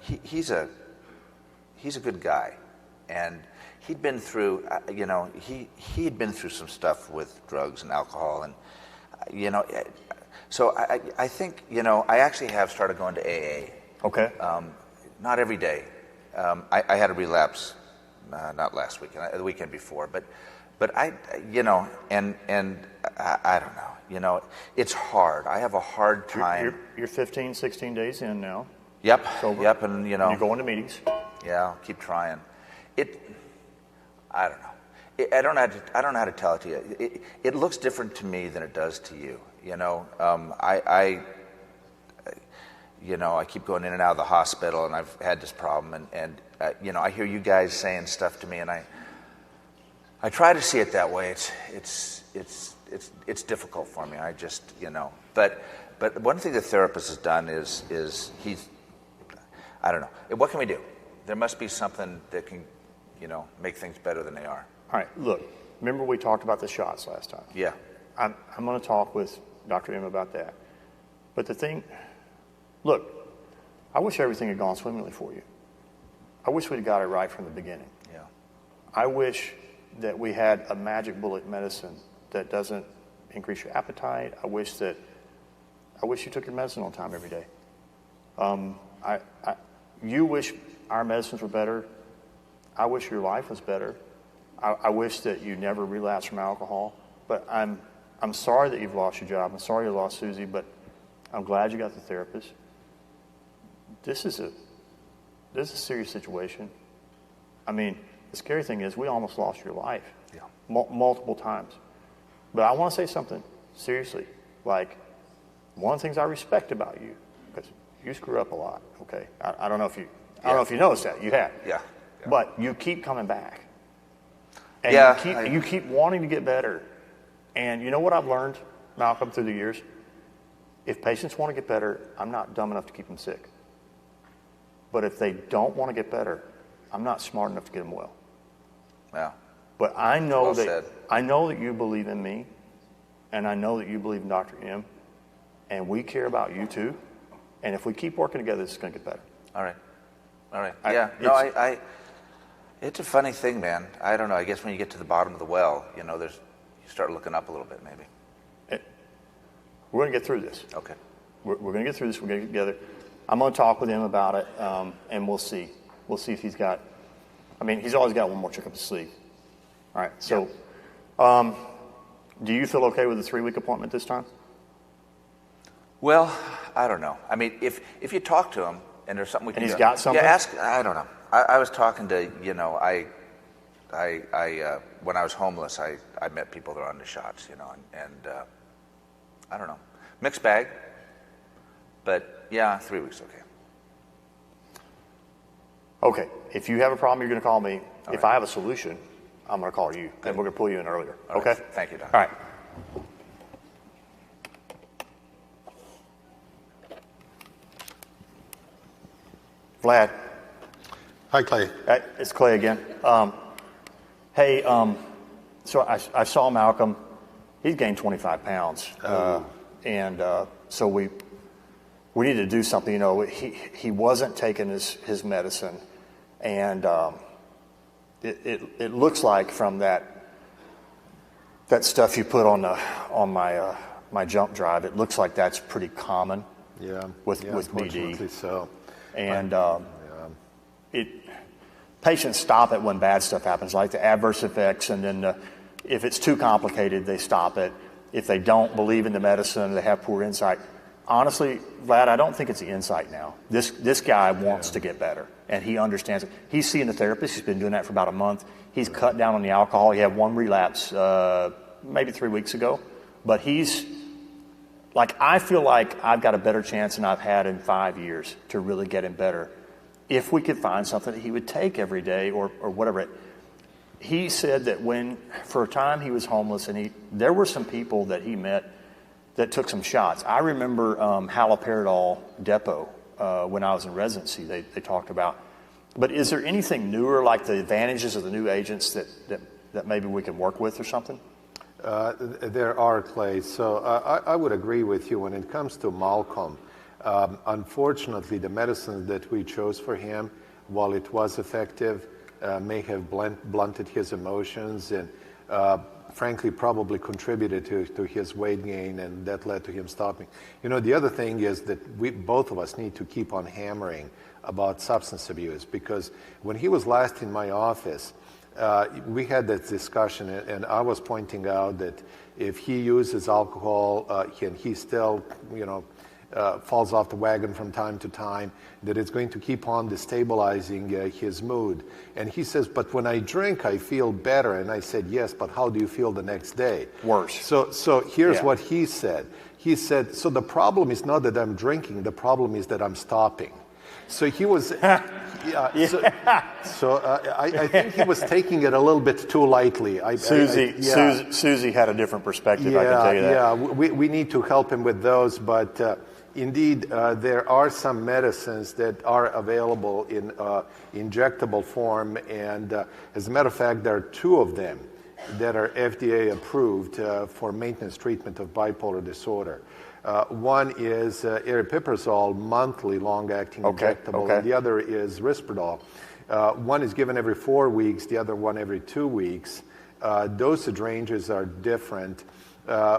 he's a good guy, and he'd been through, he'd been through some stuff with drugs and alcohol, and so I think I actually have started going to AA. Okay. Not every day. I had a relapse, not last weekend, the weekend before, but I don't know. It's hard. I have a hard time. You're 15, 16 days in now. Yep. Sober. Yep, and You're going to meetings. Yeah, I'll keep trying. I don't know. I don't know how to tell it to you. It looks different to me than it does to you. I keep going in and out of the hospital, and I've had this problem, and I hear you guys saying stuff to me, and I try to see it that way. It's difficult for me. I just but one thing the therapist has done is he's, I don't know. What can we do? There must be something that can make things better than they are. All right, look, remember we talked about the shots last time? Yeah. I'm going to talk with Dr. M about that. But the thing, look, I wish everything had gone swimmingly for you. I wish we'd got it right from the beginning. Yeah. I wish that we had a magic bullet medicine that doesn't increase your appetite. I wish you took your medicine on time every day. You wish our medicines were better. I wish your life was better. I wish that you never relapsed from alcohol. But I'm sorry that you've lost your job. I'm sorry you lost Susie, but I'm glad you got the therapist. this is a serious situation. I mean, the scary thing is we almost lost your life multiple times. But I want to say something seriously. Like, one of the things I respect about you, because you screw up a lot, okay? I don't know if you noticed that. You have. Yeah. But you keep coming back. And Yeah. you keep wanting to get better. And you know what I've learned, Malcolm, through the years? If patients want to get better, I'm not dumb enough to keep them sick. But if they don't want to get better, I'm not smart enough to get them well. Yeah. But I know Well that said. I know that you believe in me, and I know that you believe in Dr. M, and we care about you too. And if we keep working together, this is going to get better. All right. I- It's a funny thing, man. I don't know. I guess when you get to the bottom of the well, you start looking up a little bit, maybe. We're going to get through this. Okay. We're going to get through this. We're going to get together. I'm going to talk with him about it, and we'll see. We'll see if he's got. I mean, he's always got one more trick up his sleeve. All right. So, do you feel okay with the 3-week appointment this time? Well, I don't know. I mean, if you talk to him and there's something we can And he's do. got something? Yeah, ask. I don't know. I was talking to when I was homeless, I met people that are on the shots, and I don't know, mixed bag. But yeah, 3 weeks, okay. Okay. If you have a problem, you're going to call me. All If right. I have a solution, I'm going to call you, and we're going to pull you in earlier. All Okay? right. Thank you, Doctor. All right. Vlad. Hi, Clay. It's Clay again. Hey, so I saw Malcolm. He's gained 25 pounds. And so we need to do something. He wasn't taking his medicine. And it looks like from that stuff you put on my jump drive, it looks like that's pretty common. Yeah. With unfortunately BD. so. And patients stop it when bad stuff happens, like the adverse effects, and then if it's too complicated, they stop it. If they don't believe in the medicine, they have poor insight. Honestly, Vlad, I don't think it's the insight now. This guy wants to get better, and he understands it. He's seeing a therapist. He's been doing that for about a month. He's cut down on the alcohol. He had one relapse maybe 3 weeks ago, but he's like, I feel like I've got a better chance than I've had in 5 years to really get him better if we could find something that he would take every day or whatever. He said that for a time he was homeless, and there were some people that he met that took some shots. I remember haloperidol depot when I was in residency, they talked about. But is there anything newer, like the advantages of the new agents that maybe we can work with or something? There are, Clay. So I would agree with you when it comes to Malcolm. Unfortunately, the medicine that we chose for him, while it was effective, may have blunted his emotions and, frankly, probably contributed to his weight gain, and that led to him stopping. The other thing is that both of us need to keep on hammering about substance abuse, because when he was last in my office, we had that discussion, and I was pointing out that if he uses alcohol and he still, falls off the wagon from time to time, that it's going to keep on destabilizing his mood. And he says, but when I drink, I feel better. And I said, yes, but how do you feel the next day? Worse. So here's what he said. He said, so the problem is not that I'm drinking, the problem is that I'm stopping. So he was, So I think he was taking it a little bit too lightly. Susie had a different perspective, I can tell you that. Yeah, we need to help him with those, but indeed, there are some medicines that are available in injectable form, and as a matter of fact, there are 2 of them that are FDA approved for maintenance treatment of bipolar disorder. One is aripiprazole, monthly long-acting injectable, and the other is Risperdal. One is given every 4 weeks, the other one every 2 weeks. Dosage ranges are different.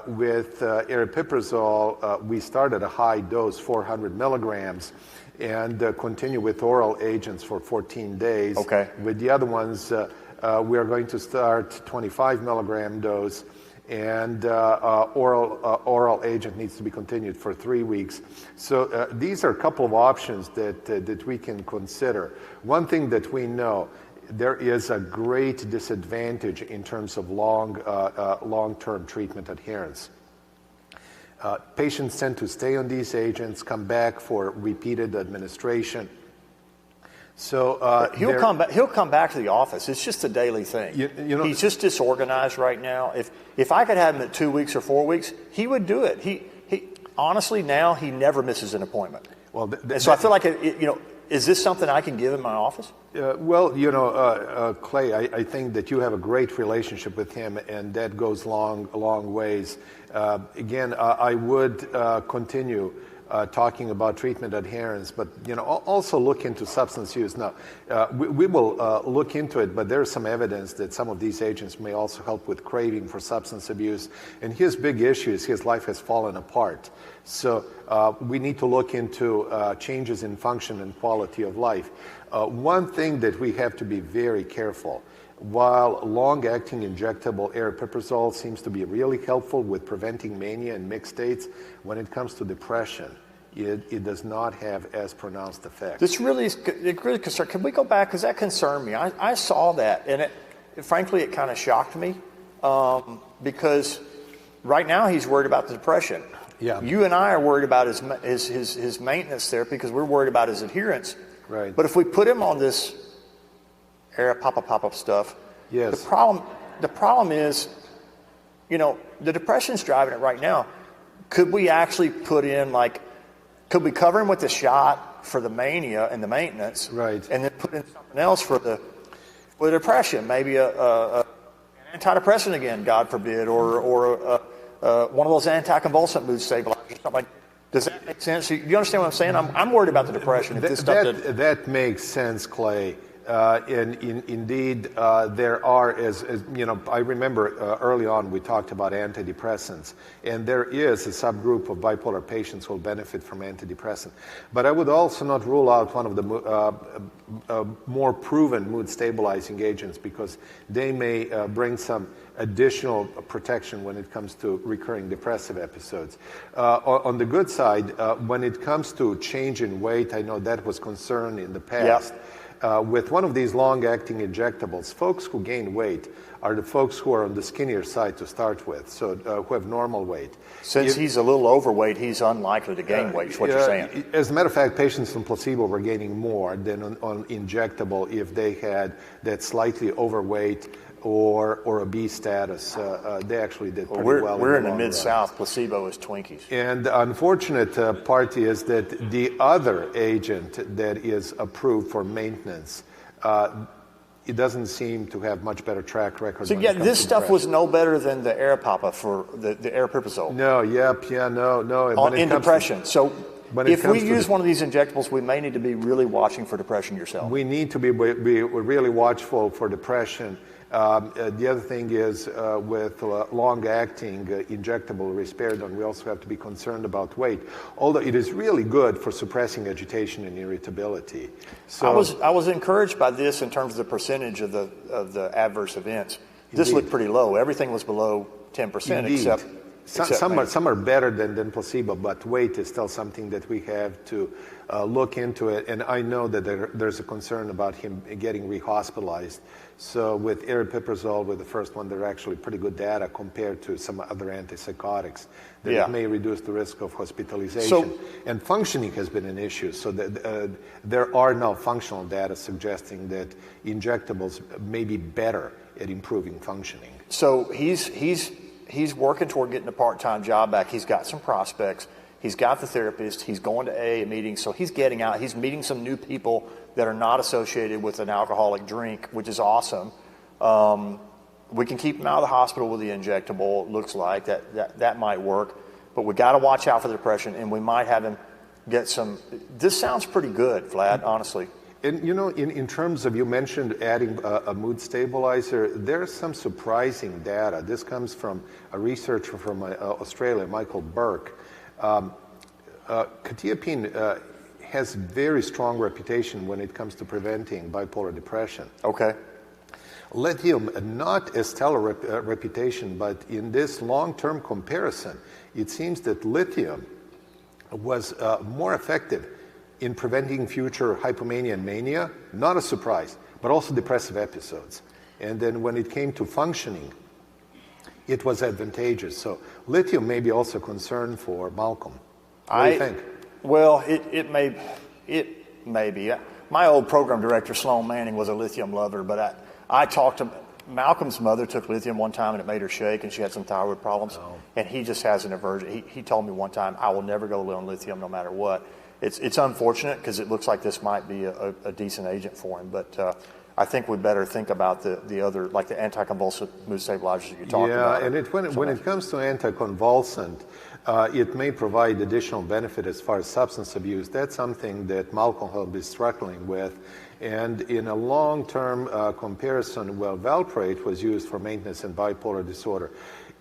With aripiprazole, we start at a high dose, 400 milligrams, and continue with oral agents for 14 days. Okay. With the other ones, we are going to start 25 milligram dose and oral agent needs to be continued for 3 weeks. So these are a couple of options that we can consider. One thing that we know, there is a great disadvantage in terms of long-term treatment adherence. Patients tend to stay on these agents, come back for repeated administration. So he'll come back to the office. It's just a daily thing. You know, he's just disorganized right now. If I could have him at 2 weeks or 4 weeks, he would do it. He honestly now he never misses an appointment. Well, and so I feel like is this something I can give in my office? Well, Clay, I think that you have a great relationship with him, and that goes a long ways. Again, I would continue talking about treatment adherence, but also look into substance use. Now, we will look into it, but there's some evidence that some of these agents may also help with craving for substance abuse. And his big issue is his life has fallen apart. So we need to look into changes in function and quality of life. One thing that we have to be very careful, while long-acting injectable aripiprazole seems to be really helpful with preventing mania and mixed states, when it comes to depression, it does not have as pronounced effects. This really is really concerned. Can we go back? Because that concerned me. I saw that, and frankly, it kind of shocked me because right now he's worried about the depression. Yeah. You and I are worried about his maintenance therapy because we're worried about his adherence. Right. But if we put him on this pop-up stuff, yes. The problem is, the depression's driving it right now. Could we actually put in could we cover him with the shot for the mania and the maintenance, right, and then put in something else for the depression, maybe an antidepressant again, God forbid, or one of those anticonvulsant mood stabilizers, something like that. Does that make sense? You understand what I'm saying? I'm worried about the depression. If this stuff that makes sense, Clay. And indeed, there are, as I remember early on we talked about antidepressants, and there is a subgroup of bipolar patients who will benefit from antidepressant. But I would also not rule out one of the more proven mood stabilizing agents, because they may bring some additional protection when it comes to recurring depressive episodes. On the good side, when it comes to change in weight, I know that was concern in the past. Yep. With one of these long-acting injectables, folks who gain weight are the folks who are on the skinnier side to start with, so who have normal weight. Since he's a little overweight, he's unlikely to gain weight, is what you're saying. As a matter of fact, patients on placebo were gaining more than on injectable if they had that slightly overweight or obese status. They actually did pretty well. We're in the Mid-South. Placebo is Twinkies. And the unfortunate part is that the other agent that is approved for maintenance, it doesn't seem to have much better track record. So this stuff was no better than the Aripapa for the aripiprazole. No, no. In depression. If we use one of these injectables, we may need to be really watching for depression yourself. We need to be really watchful for depression. The other thing is with long-acting injectable risperidone, we also have to be concerned about weight, although it is really good for suppressing agitation and irritability. So I was encouraged by this in terms of the percentage of the adverse events. This Indeed. looked pretty low. Everything was below 10%. Indeed. except some are better than placebo, but weight is still something that we have to look into it. And I know that there's a concern about him getting rehospitalized. So with aripiprazole, with the first one, there are actually pretty good data compared to some other antipsychotics that it may reduce the risk of hospitalization. And functioning has been an issue. So there are now functional data suggesting that injectables may be better at improving functioning. So he's working toward getting a part-time job back. He's got some prospects. He's got the therapist. He's going to AA meetings. So he's getting out. He's meeting some new people that are not associated with an alcoholic drink, which is awesome. We can keep him out of the hospital with the injectable. It looks like that might work. But we got to watch out for the depression, and we might have him get some. This sounds pretty good, Vlad, honestly. And in terms of, you mentioned adding a mood stabilizer, there's some surprising data. This comes from a researcher from Australia, Michael Burke. Quetiapine has very strong reputation when it comes to preventing bipolar depression. Okay. Lithium, not a stellar reputation, but in this long-term comparison, it seems that lithium was more effective in preventing future hypomania and mania, not a surprise, but also depressive episodes. And then when it came to functioning, it was advantageous. So lithium may be also a concern for Malcolm. What do you think? Well, it may be. My old program director, Sloan Manning, was a lithium lover, but I talked to Malcolm's mother took lithium one time and it made her shake, and she had some thyroid problems, and he just has an aversion. He told me one time, I will never go on lithium no matter what. It's unfortunate because it looks like this might be a decent agent for him, but I think we better think about the other, like the anticonvulsant mood stabilizers that you talked about. Yeah, and when it comes to anticonvulsant, it may provide additional benefit as far as substance abuse. That's something that Malcolm will be struggling with. And in a long-term comparison, well, valproate was used for maintenance in bipolar disorder.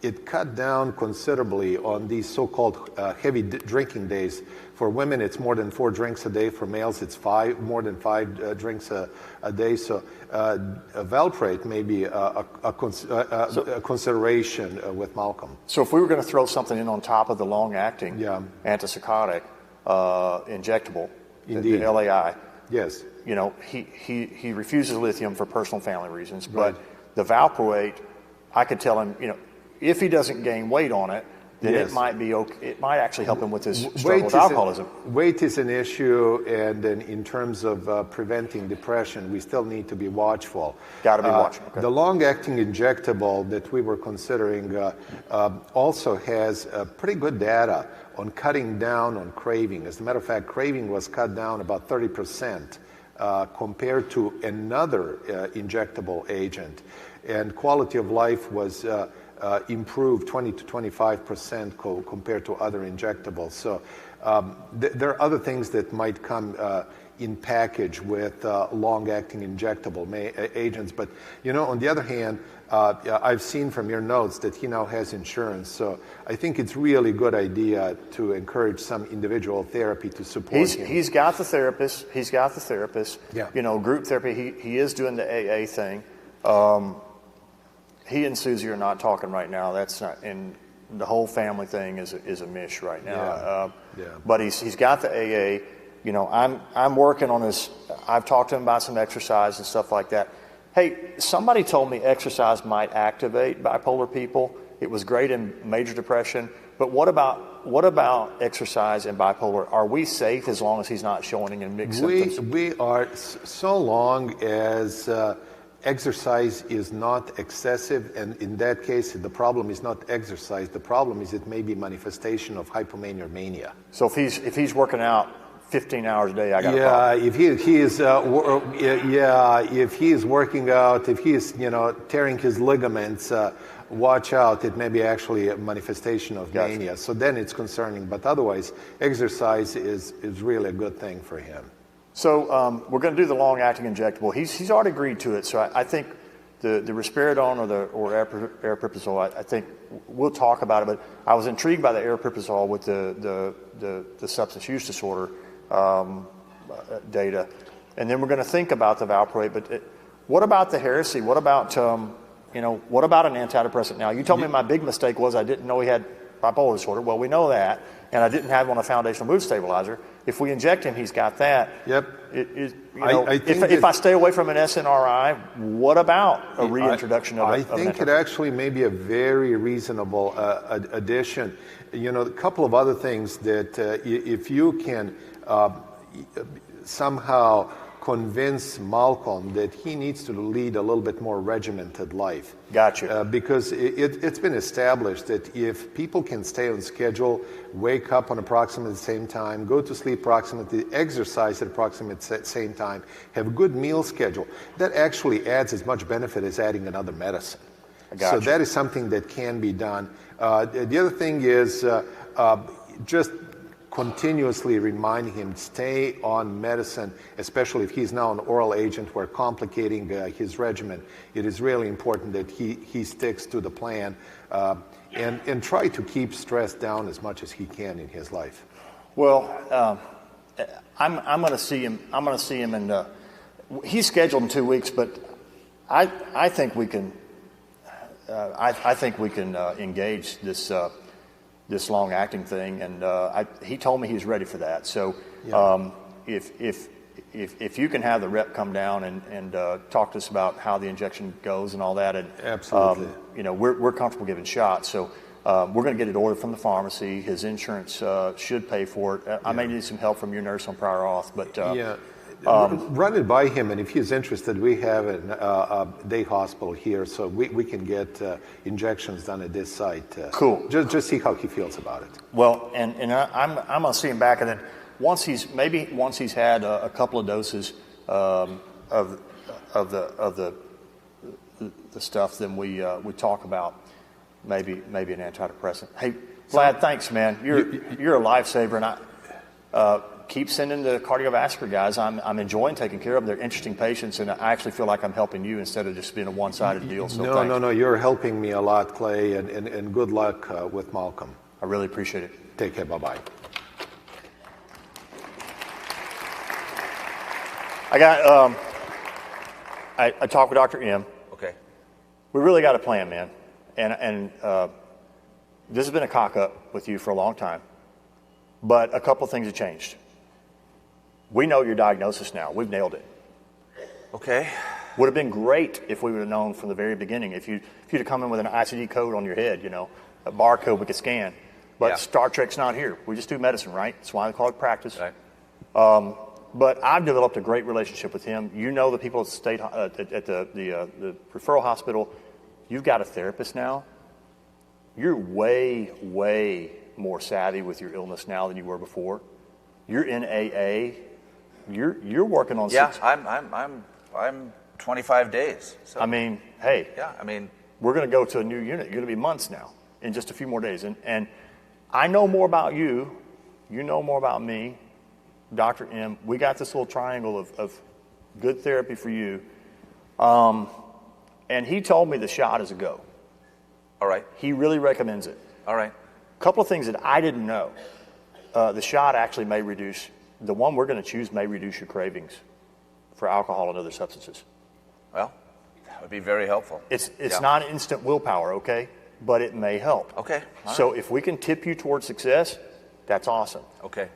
It cut down considerably on these so-called heavy drinking days. For women, it's more than 4 drinks a day. For males, it's more than 5 drinks a day. So valproate may be a consideration with Malcolm. So if we were going to throw something in on top of the long-acting antipsychotic injectable, the LAI, yes, you know, he refuses lithium for personal family reasons, but the valproate, I could tell him, you know, if he doesn't gain weight on it, then it might be okay. It might actually help him with his struggle with alcoholism. Weight is an issue, and then in terms of preventing depression, we still need to be watchful. Got to be watchful. Okay. The long-acting injectable that we were considering also has pretty good data on cutting down on craving. As a matter of fact, craving was cut down about 30% compared to another injectable agent, and quality of life was improved 20 to 25% compared to other injectables. So there are other things that might come in package with long-acting injectable agents. But, you know, on the other hand, I've seen from your notes that he now has insurance. So I think it's really a good idea to encourage some individual therapy to support him. He's got the therapist. Yeah. You know, group therapy. He is doing the AA thing. He and Susie are not talking right now. That's not, and the whole family thing is a mish right now. But he's got the AA. You know, I'm working on this. I've talked to him about some exercise and stuff like that. Hey, somebody told me exercise might activate bipolar people. It was great in major depression. But what about exercise in bipolar? Are we safe as long as he's not showing any mixed symptoms? We are, so long as exercise is not excessive, and in that case, the problem is not exercise. The problem is it may be manifestation of hypomania or mania. So if he's working out 15 hours a day, I got a problem. If he is working out, if he is tearing his ligaments, watch out. It may be actually a manifestation of mania. So then it's concerning. But otherwise, exercise is really a good thing for him. So we're going to do the long-acting injectable. He's already agreed to it. So I think the risperidone or aripiprazole, I think we'll talk about it. But I was intrigued by the aripiprazole with the substance use disorder data, and then we're going to think about the valproate. But what about the heresy? What about what about an antidepressant? Now, you told me my big mistake was I didn't know he had bipolar disorder. Well, we know that, and I didn't have him on a foundational mood stabilizer. If we inject him, he's got that. Yep. If I stay away from an SNRI, what about a reintroduction of I think it actually may be a very reasonable addition. A couple of other things that if you can somehow convince Malcolm that he needs to lead a little bit more regimented life. Gotcha. Because it's been established that if people can stay on schedule, wake up on approximately the same time, go to sleep approximately, exercise at approximately the same time, have a good meal schedule, that actually adds as much benefit as adding another medicine. Gotcha. So that is something that can be done. The other thing is just continuously remind him, stay on medicine, especially if he's now an oral agent. We're complicating his regimen. It is really important that he sticks to the plan and try to keep stress down as much as he can in his life. Well, I'm going to see him. I'm going to see him in. He's scheduled in 2 weeks, but I think we can. I think we can engage this this long-acting thing, and he told me he's ready for that. So if you can have the rep come down and talk to us about how the injection goes and all that, and Absolutely. We're comfortable giving shots. So we're going to get it ordered from the pharmacy. His insurance should pay for it. I may need some help from your nurse on prior auth, but run it by him, and if he's interested, we have a day hospital here, so we can get injections done at this site. Cool. Just see how he feels about it. Well, and I'm gonna see him back, and then once he's had a couple of doses of the stuff, then we talk about maybe an antidepressant. Hey, Vlad, thanks, man. You're a lifesaver, and I keep sending the cardiovascular guys. I'm enjoying taking care of them. They're interesting patients, and I actually feel like I'm helping you instead of just being a one-sided deal. So thanks. No, you're helping me a lot, Clay, and good luck with Malcolm. I really appreciate it. Take care. Bye-bye. I talked with Dr. M. Okay. We really got a plan, man. And this has been a cock-up with you for a long time. But a couple of things have changed. We know your diagnosis now. We've nailed it. Okay. Would have been great if we would have known from the very beginning. If you'd have come in with an ICD code on your head, a barcode we could scan. But Star Trek's not here. We just do medicine, right? That's why they call it practice. Right. But I've developed a great relationship with him. You know the people at the state at the referral hospital. You've got a therapist now. You're way, way more savvy with your illness now than you were before. You're in AA. You're working on. Yeah, I'm 25 days. So. I mean, hey. Yeah, I mean. We're going to go to a new unit. You're going to be months now, in just a few more days. And I know more about you. You know more about me. Dr. M, we got this little triangle of good therapy for you. And he told me the shot is a go. All right. He really recommends it. All right. A couple of things that I didn't know. The shot actually may reduce, the one we're going to choose may reduce your cravings for alcohol and other substances. Well, that would be very helpful. It's not instant willpower, okay? But it may help. Okay. So if we can tip you towards success, that's awesome. Okay.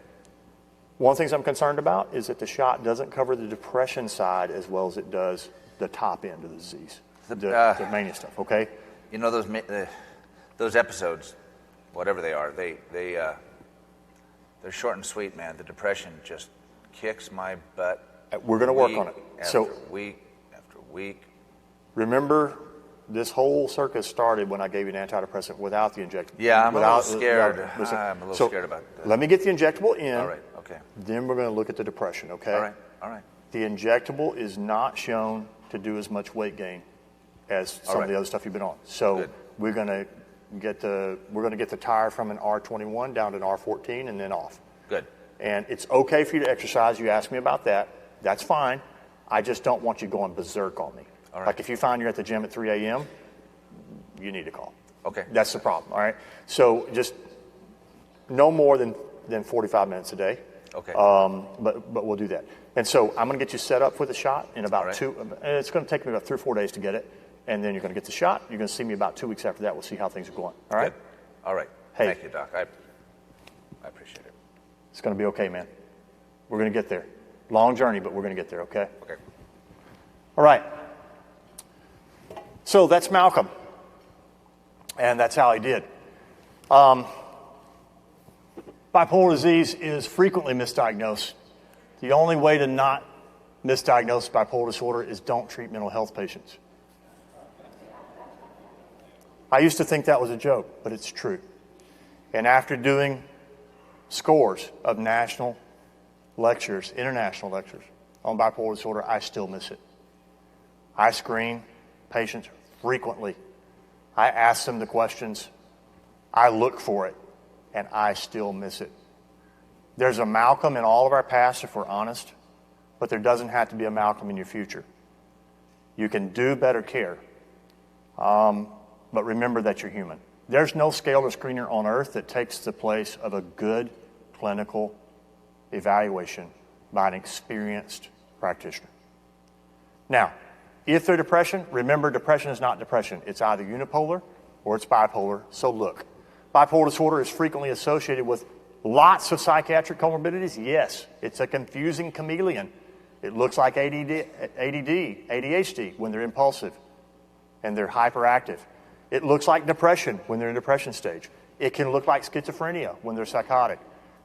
One of the things I'm concerned about is that the shot doesn't cover the depression side as well as it does the top end of the disease, the mania stuff, okay? You know, those episodes, whatever they are, they're short and sweet, man. The depression just kicks my butt. We're going to work on it. So week after week. Remember, this whole circus started when I gave you an antidepressant without the injectable. Yeah, I'm a little scared. I'm a little scared about that. Let me get the injectable in. All right, okay. Then we're going to look at the depression, okay? All right. The injectable is not shown to do as much weight gain as some of the other stuff you've been on. So Good. we're going to get the tire from an R21 down to an R14 and then off. Good. And it's okay for you to exercise. You asked me about that. That's fine. I just don't want you going berserk on me. All right. Like if you find you're at the gym at 3 a.m., you need to call. Okay. That's the problem, all right? So just no more than 45 minutes a day. Okay. But we'll do that. And so I'm going to get you set up with a shot in about it's going to take me about 3 or 4 days to get it. And then you're going to get the shot. You're going to see me about 2 weeks after that. We'll see how things are going. All right? Good. All right. Hey. Thank you, Doc. I appreciate it. It's going to be okay, man. We're going to get there. Long journey, but we're going to get there, okay? Okay. All right. So that's Malcolm. And that's how he did. Bipolar disease is frequently misdiagnosed. The only way to not misdiagnose bipolar disorder is don't treat mental health patients. I used to think that was a joke, but it's true. And after doing scores of national lectures, international lectures on bipolar disorder, I still miss it. I screen patients frequently. I ask them the questions. I look for it, and I still miss it. There's a Malcolm in all of our past, if we're honest, but there doesn't have to be a Malcolm in your future. You can do better care, but remember that you're human. There's no scale or screener on earth that takes the place of a good clinical evaluation by an experienced practitioner. Now, If they're depression, remember depression is not depression. It's either unipolar or it's bipolar, so look. Bipolar disorder is frequently associated with lots of psychiatric comorbidities. Yes, it's a confusing chameleon. It looks like ADD, ADHD when they're impulsive and they're hyperactive. It looks like depression when they're in depression stage. It can look like schizophrenia when they're psychotic.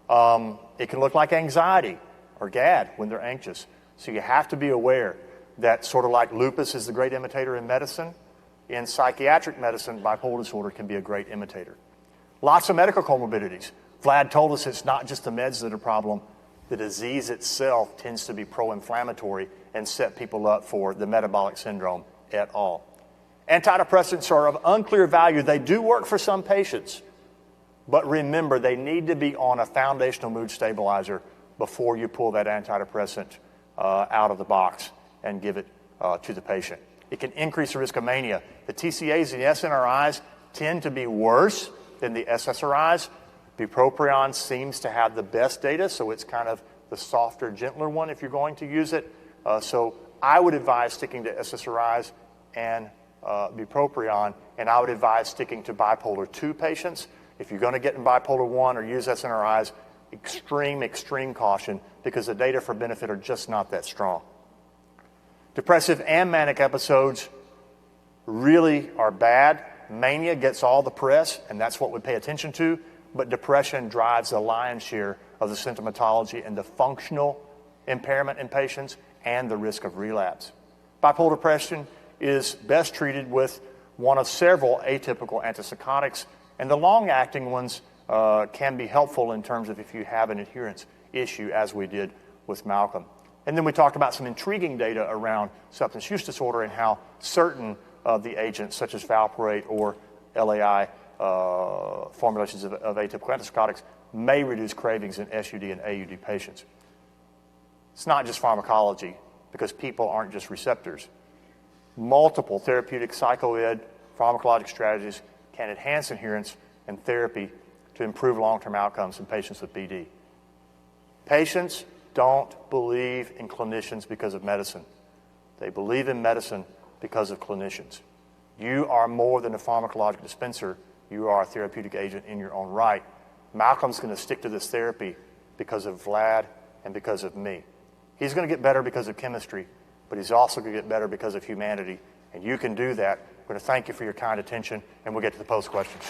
It can look like anxiety or GAD when they're anxious. So you have to be aware that sort of like lupus is the great imitator in medicine, in psychiatric medicine, bipolar disorder can be a great imitator. Lots of medical comorbidities. Vlad told us it's not just the meds that are a problem. The disease itself tends to be pro-inflammatory and set people up for the metabolic syndrome et al. Antidepressants are of unclear value. They do work for some patients, but remember, they need to be on a foundational mood stabilizer before you pull that antidepressant out of the box and give it to the patient. It can increase the risk of mania. The TCAs and the SNRIs tend to be worse than the SSRIs. Bupropion seems to have the best data, so it's kind of the softer, gentler one if you're going to use it. So I would advise sticking to SSRIs and bupropion, and I would advise sticking to bipolar 2 patients. If you're going to get in bipolar 1 or use SNRIs, extreme caution because the data for benefit are just not that strong. Depressive and manic episodes really are bad. Mania gets all the press, and that's what we pay attention to, but depression drives the lion's share of the symptomatology and the functional impairment in patients and the risk of relapse. Bipolar depression is best treated with one of several atypical antipsychotics, and the long-acting ones can be helpful in terms of if you have an adherence issue, as we did with Malcolm. And then we talked about some intriguing data around substance use disorder and how certain of the agents, such as valproate or LAI formulations of atypical antipsychotics, may reduce cravings in SUD and AUD patients. It's not just pharmacology, because people aren't just receptors. Multiple therapeutic psychoed pharmacologic strategies can enhance adherence and therapy to improve long-term outcomes in patients with BD. Patients don't believe in clinicians because of medicine. They believe in medicine because of clinicians. You are more than a pharmacologic dispenser. You are a therapeutic agent in your own right. Malcolm's going to stick to this therapy because of Vlad and because of me. He's going to get better because of chemistry, but he's also going to get better because of humanity, and you can do that. We're going to thank you for your kind attention, and we'll get to the post questions.